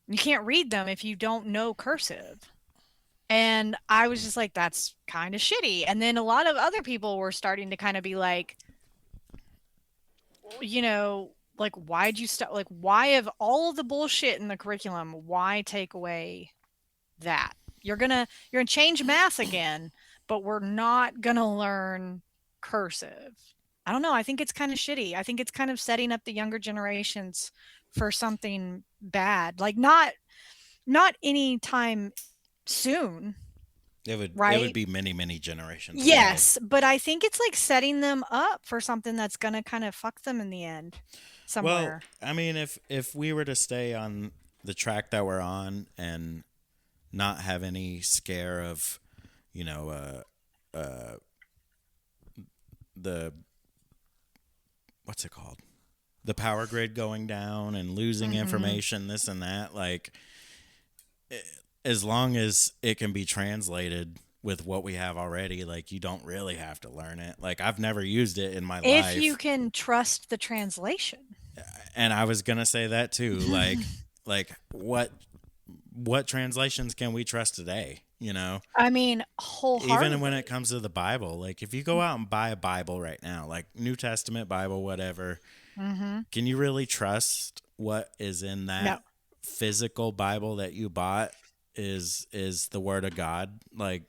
You can't read them if you don't know cursive. And I was just like, that's kind of shitty. And then a lot of other people were starting to kind of be like, why'd you stop? Like, why of all of the bullshit in the curriculum, why take away that? you're gonna change math again, but we're not gonna learn cursive. I don't know. I think it's kind of shitty. I think it's kind of setting up the younger generations for something bad. Like not anytime soon, It would right? be many, many generations away. Yes, but I think it's like setting them up for something that's gonna kind of fuck them in the end Well, somewhere. I mean, if we were to stay on the track that we're on and not have any scare of, you know, the what's it called, the power grid going down and losing Mhm. information, this and that, like as long as it can be translated with what we have already, like you don't really have to learn it. Like I've never used it in my If you life, can trust the translation. and I was gonna say that too. Like what translations can we trust today? You know, I mean, even when it wholeheartedly. comes to the Bible, like if you go out and buy a Bible right now, like New Testament Bible, whatever, Mhm. can you really trust what is in No. that physical Bible that you bought is the word of God? Like,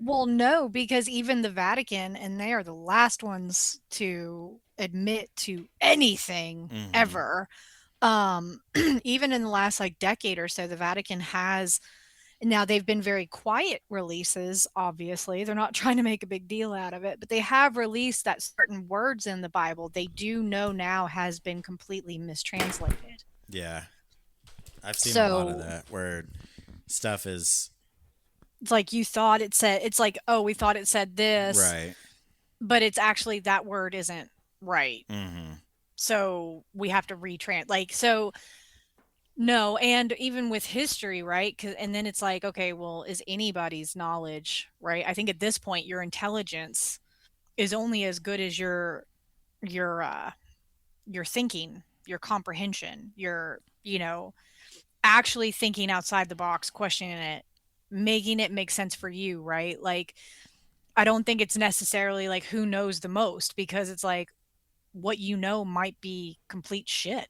Well, no, because even the Vatican, and they are the last ones to admit to anything mm-hmm, ever. Even in the last like decade or so, the Vatican has now they've been very quiet releases, obviously. They're not trying to make a big deal out of it, but they have released that certain words in the Bible they do know now has been completely mistranslated. yeah, I've seen a lot of So that where stuff is it's like you thought it said, it's like, oh, we thought it said this, right. but it's actually that word isn't right. Mm-hmm. So we have to like, so no. And even with history, right? And then it's like, okay, well, is anybody's knowledge, right? I think at this point, your intelligence is only as good as your your thinking, your comprehension, your, actually thinking outside the box, questioning it, making it make sense for you, right? Like, I don't think it's necessarily like who knows the most, because it's like what you know might be complete shit.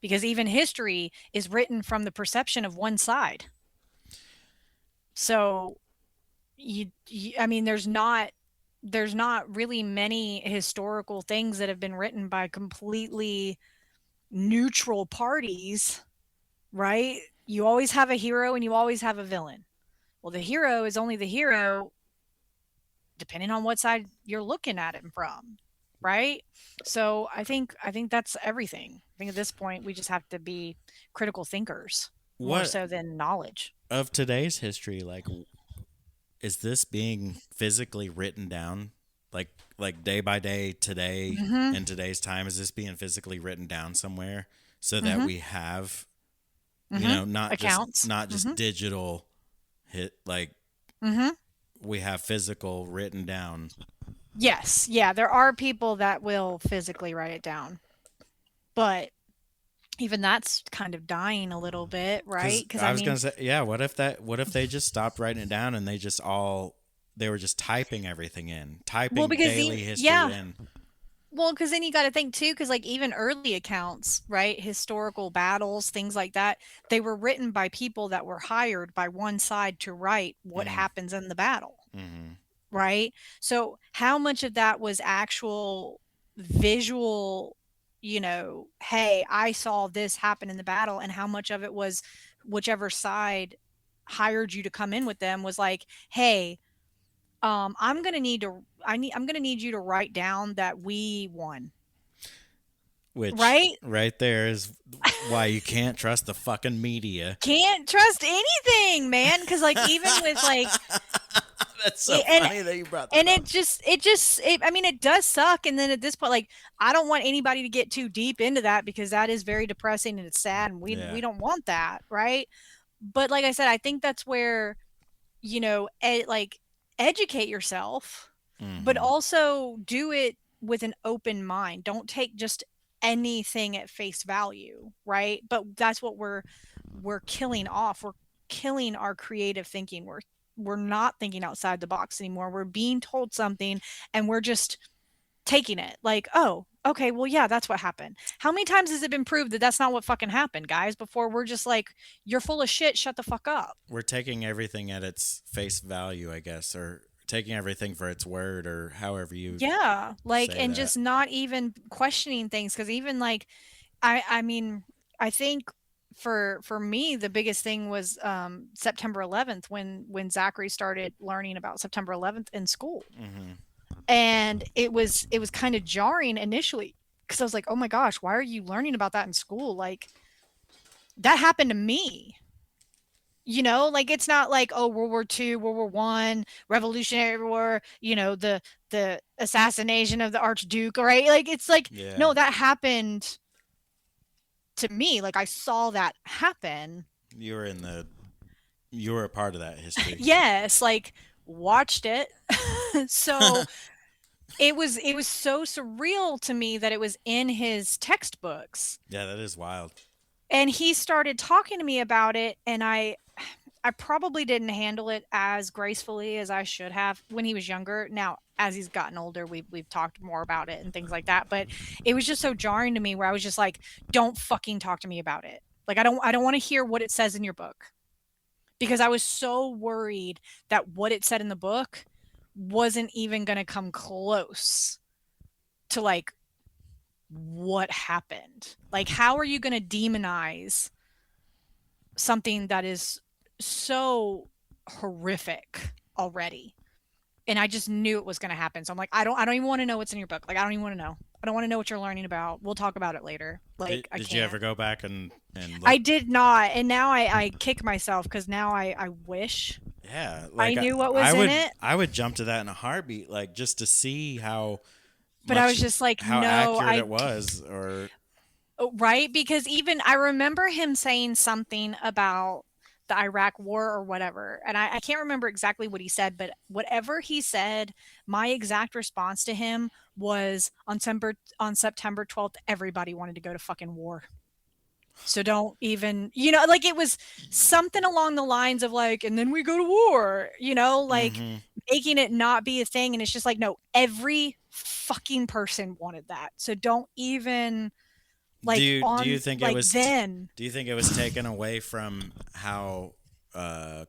Because even history is written from the perception of one side. So I mean, there's not really many historical things that have been written by completely neutral parties, right? You always have a hero and you always have a villain. Well, the hero is only the hero depending on what side you're looking at him from, right? So I think that's everything. I think at this point we just have to be critical thinkers more What so than knowledge. of today's history, like, is this being physically written down, like day by day today Mhm. in today's time? Is this being physically written down somewhere so that Mhm. we have, Mhm. not just Accounts. Mhm. digital hit, like Mhm. we have physical written down? Yes. Yeah, there are people that will physically write it down. But even that's kind of dying a little bit, right? Because Cuz I I was mean, gonna say, yeah. What if they just stopped writing it down and they were just typing everything in, well, typing because daily history yeah. in. Well, because then you got to think too, because like even early accounts, right? Historical battles, things like that, they were written by people that were hired by one side to write what Mm, happens in the battle, mm-hmm. right? So, how much of that was actual visual, hey, I saw this happen in the battle, and how much of it was whichever side hired you to come in with them was like, hey, I'm gonna need you to write down that we won, Which right? right there is why you can't trust the fucking media. Can't trust anything, man. Because like even with like That's so e- and funny that you brought that and up. I mean, it does suck. And then at this point, like, I don't want anybody to get too deep into that because that is very depressing and it's sad, and we Yeah. don't want that, right? But like I said, I think that's where, like, educate yourself, but Mm-hmm. also do it with an open mind. Don't take just anything at face value, right? But that's what we're killing off. We're killing our creative thinking. We're not thinking outside the box anymore. We're being told something and we're just taking it like, oh, Okay, well, yeah, that's what happened. How many times has it been proved that that's not what fucking happened, guys? Before we're just like, you're full of shit. Shut the fuck up. We're taking everything at its face value, I guess, or taking everything for its word, or however you Yeah, like, say and that. just not even questioning things. Because even like, I mean, I think for me the biggest thing was September 11th when Zachary started learning about September 11th in school, Hmm. and it was kind of jarring initially because I was like, oh my gosh, why are you learning about that in school? Like that happened to me. Like it's not like, oh, World War II, World War One, Revolutionary War, the assassination of the Archduke, right? Like it's like, Yeah, no, that happened to me. Like I saw that happen. you were in the you were a part of that history. Yes, like watched it. So it was so surreal to me that it was in his textbooks. Yeah, that is wild. And he started talking to me about it, and I probably didn't handle it as gracefully as I should have when he was younger. Now, as he's gotten older, we've talked more about it and things like that. But it was just so jarring to me where I was just like, "Don't fucking talk to me about it. Like, I don't want to hear what it says in your book," because I was so worried that what it said in the book wasn't even going to come close to like what happened. Like, how are you going to demonize something that is so horrific already? And I just knew it was going to happen. So I'm like, I don't even want to know what's in your book. Like, I don't even want to know. I don't want to know what you're learning about. We'll talk about it later. Did, Like, I did you can't. ever go back and I look? did not. And now I kick myself because now I wish Yeah, I like knew what I was in would it. I would jump to that in a heartbeat, like just to see But I much was just like, how no, accurate it was, or right? Because even I remember him saying something about the Iraq war or whatever. And I can't remember exactly what he said, but whatever he said, my exact response to him was on September 12th, everybody wanted to go to fucking war. So don't even, like it was something along the lines of like, and then we go to war, like hmm. making it not be a thing. And it's just like, no, every fucking person wanted that. So don't even Do like you do you on think it like was then. do you think it was taken away from how uh,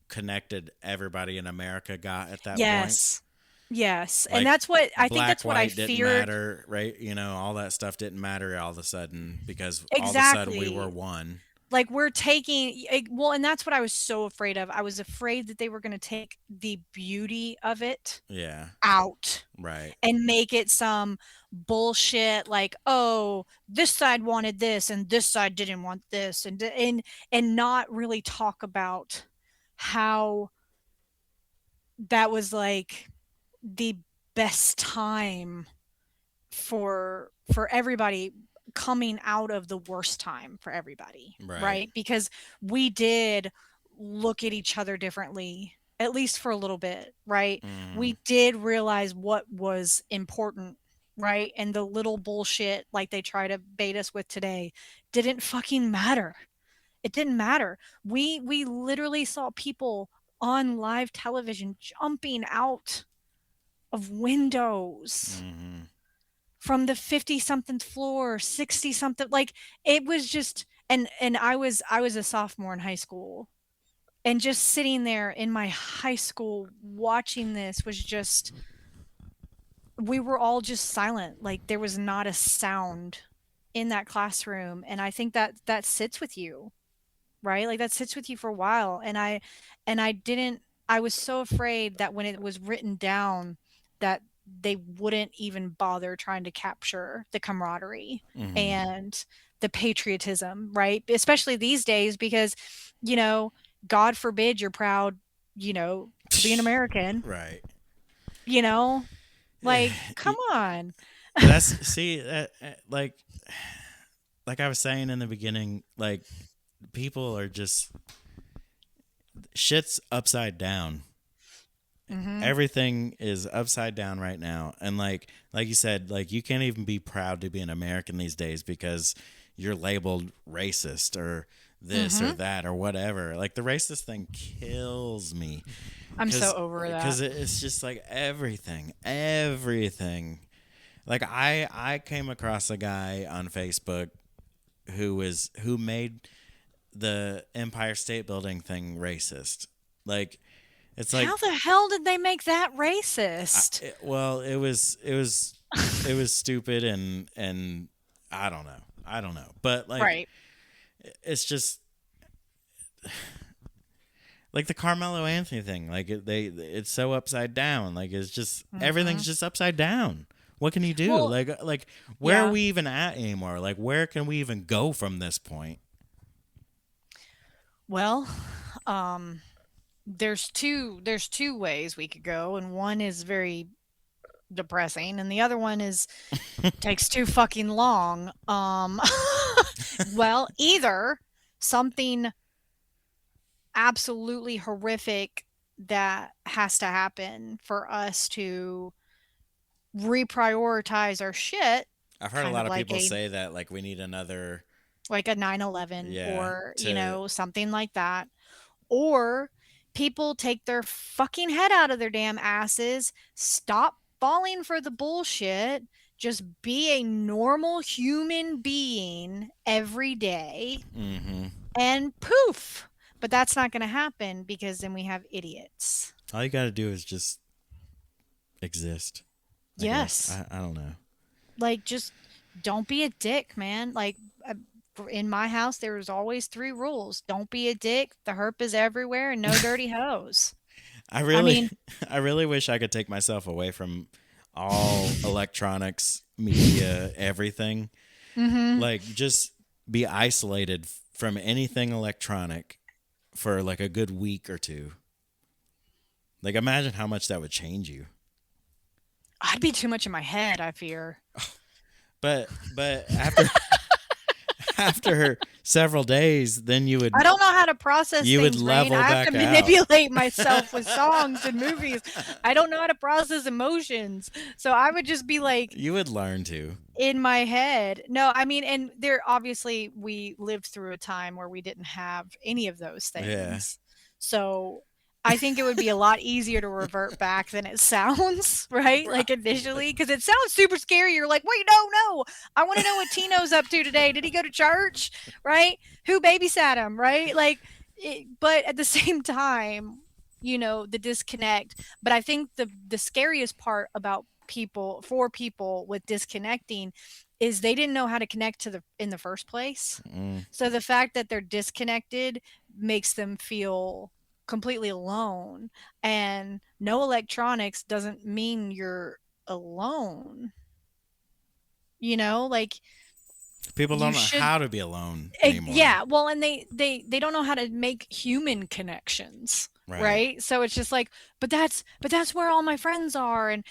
connected everybody in America got at that point? Yes. Yes. And Like that's what I think black that's what I white didn't feared. matter, right? All that stuff didn't matter all of a sudden because all of a sudden we were Exactly. one. Like we're taking well, and that's what I was so afraid of. I was afraid that they were going to take the beauty of it Yeah, out right. and make it some bullshit like, oh, this side wanted this and this side didn't want this, and not really talk about how that was like the best time for everybody, coming out of the worst time for everybody, Right. right? Because we did look at each other differently, at least for a little bit, right? Hmm. We did realize what was important, right? And the little bullshit like they try to bait us with today didn't fucking matter. It didn't matter. We literally saw people on live television jumping out of windows Hmm. from the 50 something floor, 60 something, like it was just, and I was a sophomore in high school, and just sitting there in my high school watching this was just, we were all just silent, like there was not a sound in that classroom. And I think that that sits with you, right? Like that sits with you for a while. And I didn't, I was so afraid that when it was written down that they wouldn't even bother trying to capture the camaraderie Hmm. and the patriotism, right? Especially these days because, you know, God forbid you're proud, to be an American, Right. you know? Like, come on. That's see like I was saying in the beginning, like people are just shit's upside down. Mhm. Everything is upside down right now, and like you said, like you can't even be proud to be an American these days because you're labeled racist or this or Mhm. that or whatever. Like the racist thing kills me I'm so because over that. it's just like everything Like I came across a guy on Facebook who made the Empire State Building thing racist. Like it's How like the hell did they make that racist? well, it was stupid and I don't know. I don't know. But like Right. it's just like the Carmelo Anthony thing. Like it's so upside down. Like it's just Hmm. everything's just upside down. What can you do? Well, Like where are yeah. we even at anymore? Like where can we even go from this point? Well, um, there's two ways we could go, and one is very depressing, and the other one is takes too fucking long. Well, either something absolutely horrific that has to happen for us to reprioritize our shit, I've heard a kind lot of of like people a say that like we need another like a 9/11 yeah or, to something like that. Or people take their fucking head out of their damn asses, stop falling for the bullshit, just be a normal human being every day, mhm. and poof. But that's not going to happen because then we have idiots. All you got to do is just exist. I guess. Yes. I don't know. Like, just don't be a dick, man. Like, in my house, there was always three rules: don't be a dick, the herp is everywhere, and no dirty hose. I I really mean, I really wish I could take myself away from all electronics, media, everything. hmm Like just be isolated from anything electronic for like a good week or two. Like imagine how much that would change you. I'd be too much in my head, I fear. But after after several days, then I don't know how to process you would things, Rain. level I have to back out. manipulate myself with songs and movies. I don't know how to process emotions. So I would just be like You would learn to. in my head. No, I mean, and there obviously we lived through a time where we didn't have any of those Yeah. things. So I think it would be a lot easier to revert back than it sounds, right? Like Probably. initially, because it sounds super scary. You're like, wait, no, no. I want to know what Tino's up to today. Did he go to church? Right? Who babysat him? Right? Like, but at the same time, the disconnect. But I think the scariest part about people with disconnecting is they didn't know how to connect to the in the first place. Mm. So the fact that they're disconnected makes them feel completely alone, and no electronics doesn't mean you're alone. Like People you don't know should. how to be alone anymore. Yeah, well, and they don't know how to make human connections, Right. right? So it's just like, but that's where all my friends are, and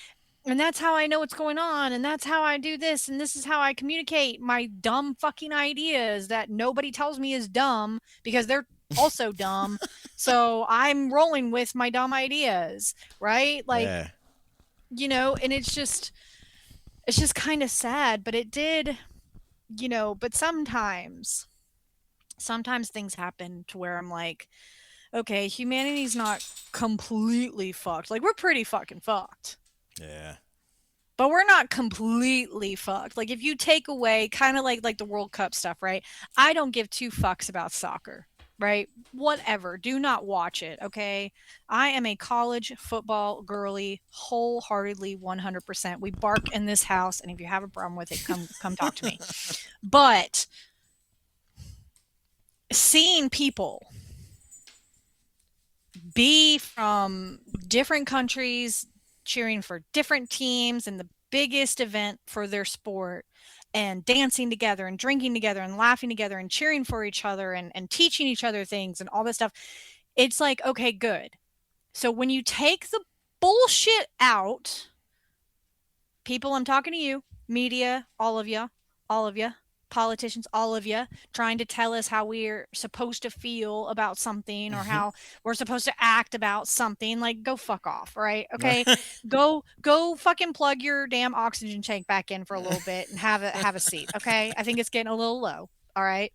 that's how I know what's going on, and that's how I do this, and this is how I communicate my dumb fucking ideas that nobody tells me is dumb because they're also dumb. So I'm rolling with my dumb ideas, right? Like, Yeah. and it's just kind of sad, but it did, but sometimes things happen to where I'm like, okay, humanity's not completely fucked. Like, we're pretty fucking fucked, Yeah. but we're not completely fucked. Like, if you take away kind of like the World Cup stuff, right? I don't give two fucks about soccer, right? Whatever. Do not watch it, okay? I am a college football girly, wholeheartedly 100%. We bark in this house, and if you have a problem with it, come talk to me. But seeing people be from different countries cheering for different teams and the biggest event for their sport, and dancing together and drinking together and laughing together and cheering for each other and teaching each other things and all this stuff, it's like, okay, good. So when you take the bullshit out, people, I'm talking to you, media, all of you, politicians, all of you, trying to tell us how we're supposed to feel about something or how we're supposed to act about something. Like, go fuck off, right? Okay, go fucking plug your damn oxygen tank back in for a little bit and have a seat. Okay, I think it's getting a little low. All right,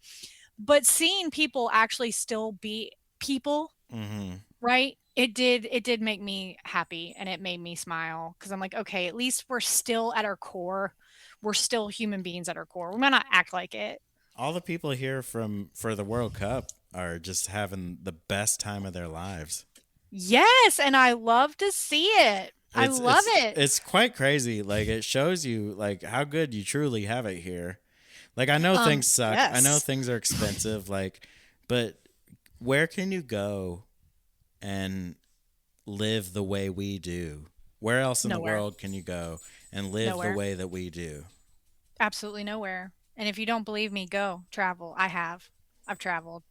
but seeing people actually still be people, Mhm. right? It did make me happy and it made me smile because I'm like, okay, at least we're still at our core. We're still human beings at our core. We might not act like it. All the people here from for the World Cup are just having the best time of their lives. Yes, and I love to see it. I It's love it's it. it's quite crazy. Like it shows you like how good you truly have it here. Like I know things suck. I know Yes. things are expensive like but where can you go and live the way we do? Where else in the Nowhere. world can you go and live the Nowhere. way that we do? Absolutely nowhere. And if you don't believe me, go travel. I have. I've traveled.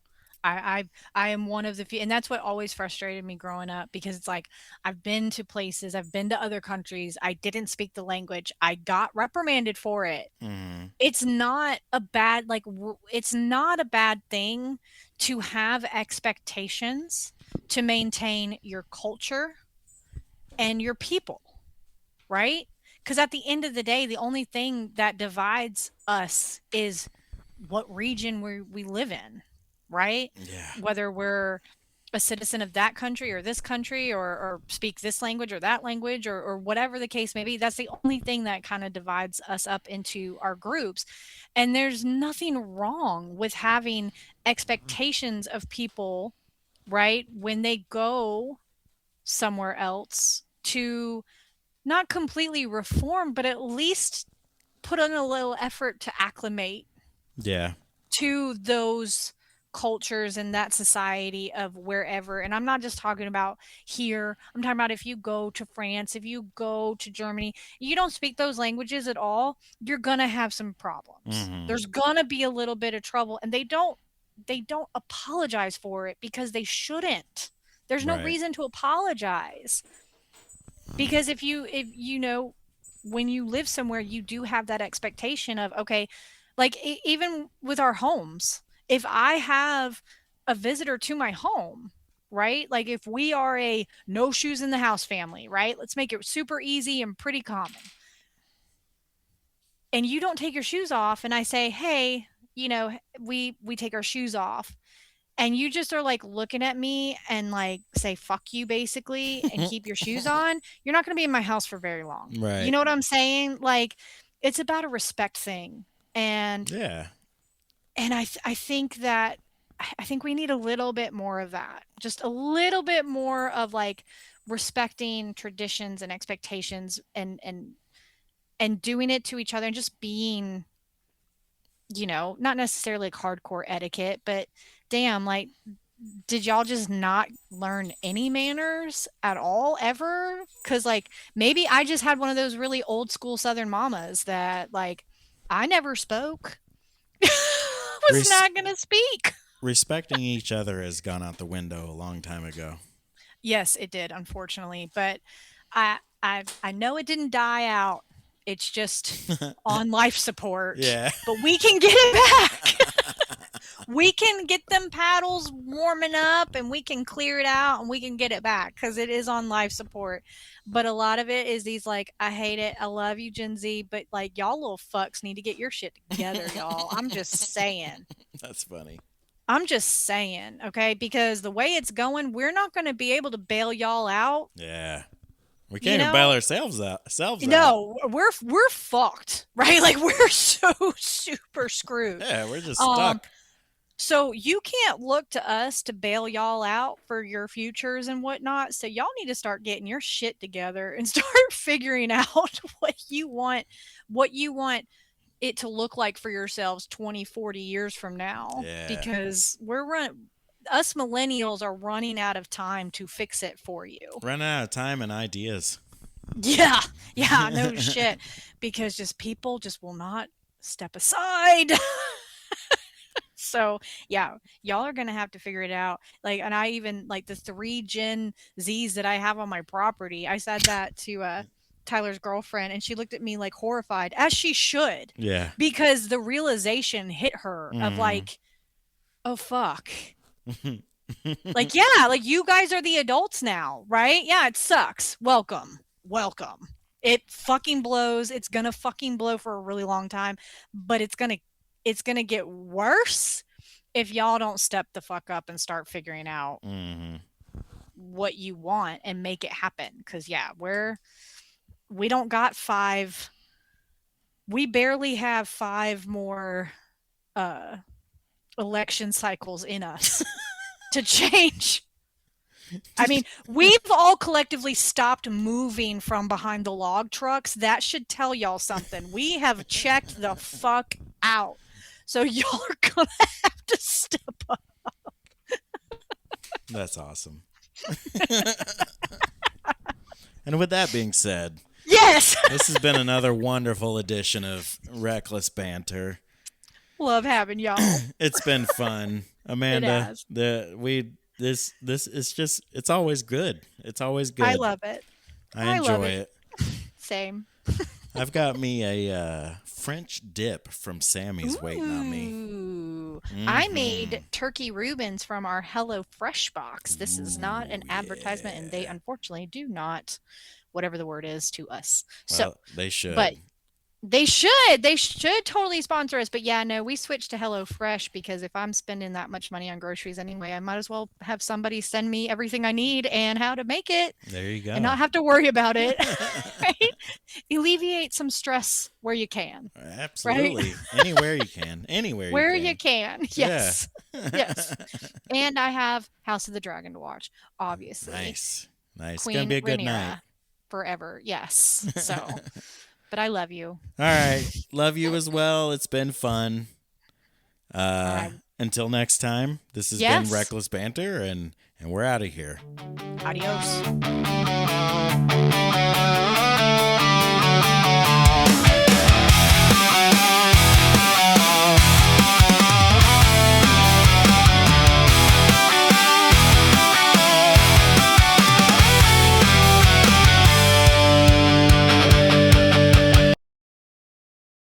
I am one of the few, and that's what always frustrated me growing up because it's like I've been to places, I've been to other countries, I didn't speak the language, I got reprimanded for it. Mhm. It's not a bad it's not a bad thing to have expectations to maintain your culture and your people, right? Because at the end of the day, the only thing that divides us is what region we live in, right? Yeah. Whether we're a citizen of that country or this country or speak this language or that language or whatever the case may be, that's the only thing that kind of divides us up into our groups. And there's nothing wrong with having expectations of people, right? When they go somewhere else to not completely reform, but at least put in a little effort to acclimate Yeah. to those cultures and that society of wherever. And I'm not just talking about here. I'm talking about if you go to France, if you go to Germany, you don't speak those languages at all, you're going to have some problems. Mhm. There's going to be a little bit of trouble and they don't apologize for it because they shouldn't. There's no Right. reason to apologize. Because if you know when you live somewhere you do have that expectation of okay, like even with our homes, if I have a visitor to my home, right? Like if we are a no shoes in the house family, right? Let's make it super easy and pretty common. And you don't take your shoes off and I say, "Hey, we take our shoes off." And you just are like looking at me and like say fuck you basically and keep your shoes on, you're not going to be in my house for very long. You Right. know what I'm saying? Like it's about a respect thing. And Yeah. I think that I think we need a little bit more of that. Just a little bit more of like respecting traditions and expectations and doing it to each other and just being, not necessarily like hardcore etiquette, but damn, like did y'all just not learn any manners at all ever? Because, like, maybe I just had one of those really old school Southern mamas that, like, I never spoke, was Res- not going to speak. respecting each other has gone out the window a long time ago. Yes, it did, unfortunately. But I know it didn't die out. It's just on life support. Yeah. But we can get it back. We can get them paddles warming up and we can clear it out and we can get it back because it is on life support. But a lot of it is these like, I hate it. I love you, Gen Z, but like y'all little fucks need to get your shit together, y'all. I'm just saying. That's funny. I'm just saying, okay? Because the way it's going, we're not going to be able to bail y'all out. Yeah. We You can't even bail know, ourselves out. no, we're fucked, right? Like we're so super screwed. Yeah, we're just Um, stuck. So you can't look to us to bail y'all out for your futures and whatnot. So y'all need to start getting your shit together and start figuring out what you want it to look like for yourselves 20, 40 years from now. Yeah. Because us millennials are running out of time to fix it for you. Running out of time and ideas. Yeah. Yeah, no shit. Because just people just will not step aside. So yeah, y'all are gonna have to figure it out. Like, and I even like the 3 Gen Zs that I have on my property. I said that to Tyler's girlfriend, and she looked at me like horrified, as she should, Yeah. because the realization hit her of Mm. like, oh fuck, like yeah, like you guys are the adults now, right? Yeah, it sucks. Welcome, welcome. It fucking blows. It's gonna fucking blow for a really long time, but it's gonna get worse if y'all don't step the fuck up and start figuring out, Hmm. what you want and make it happen. Because yeah, we don't got five. We barely have five more uh, election cycles in us to change. I mean, we've all collectively stopped moving from behind the log trucks. That should tell y'all something. We have checked the fuck out. So y'all are gonna have to step up. That's awesome. And with that being said, Yes. this has been another wonderful edition of Reckless Banter. Love having y'all. It's been fun, Amanda. has. This is just, it's always good. It's always good. I love it. I enjoy it. Same. I've got me a French dip from Sammy's waiting on me. Ooh. I made turkey Reubens from our Hello Fresh box. This is not an advertisement, and they unfortunately do not, whatever the word is, to us. Well, So they should. but they should totally sponsor us. But yeah, no, we switched to Hello Fresh because if I'm spending that much money on groceries anyway, I might as well have somebody send me everything I need and how to make it There you go. and not have to worry about it. Right? Alleviate some stress where you can. Absolutely. Anywhere you can. Anywhere Where you you can. Yes. Yeah. Yes. And I have House of the Dragon to watch, obviously. Nice. It's Queen going to be a good Rhaenyra night. forever. Yes. So, but I love you. All right. Love you as well. It's been fun. Until next time, this has been Reckless Banter, and we're out of here. Adios.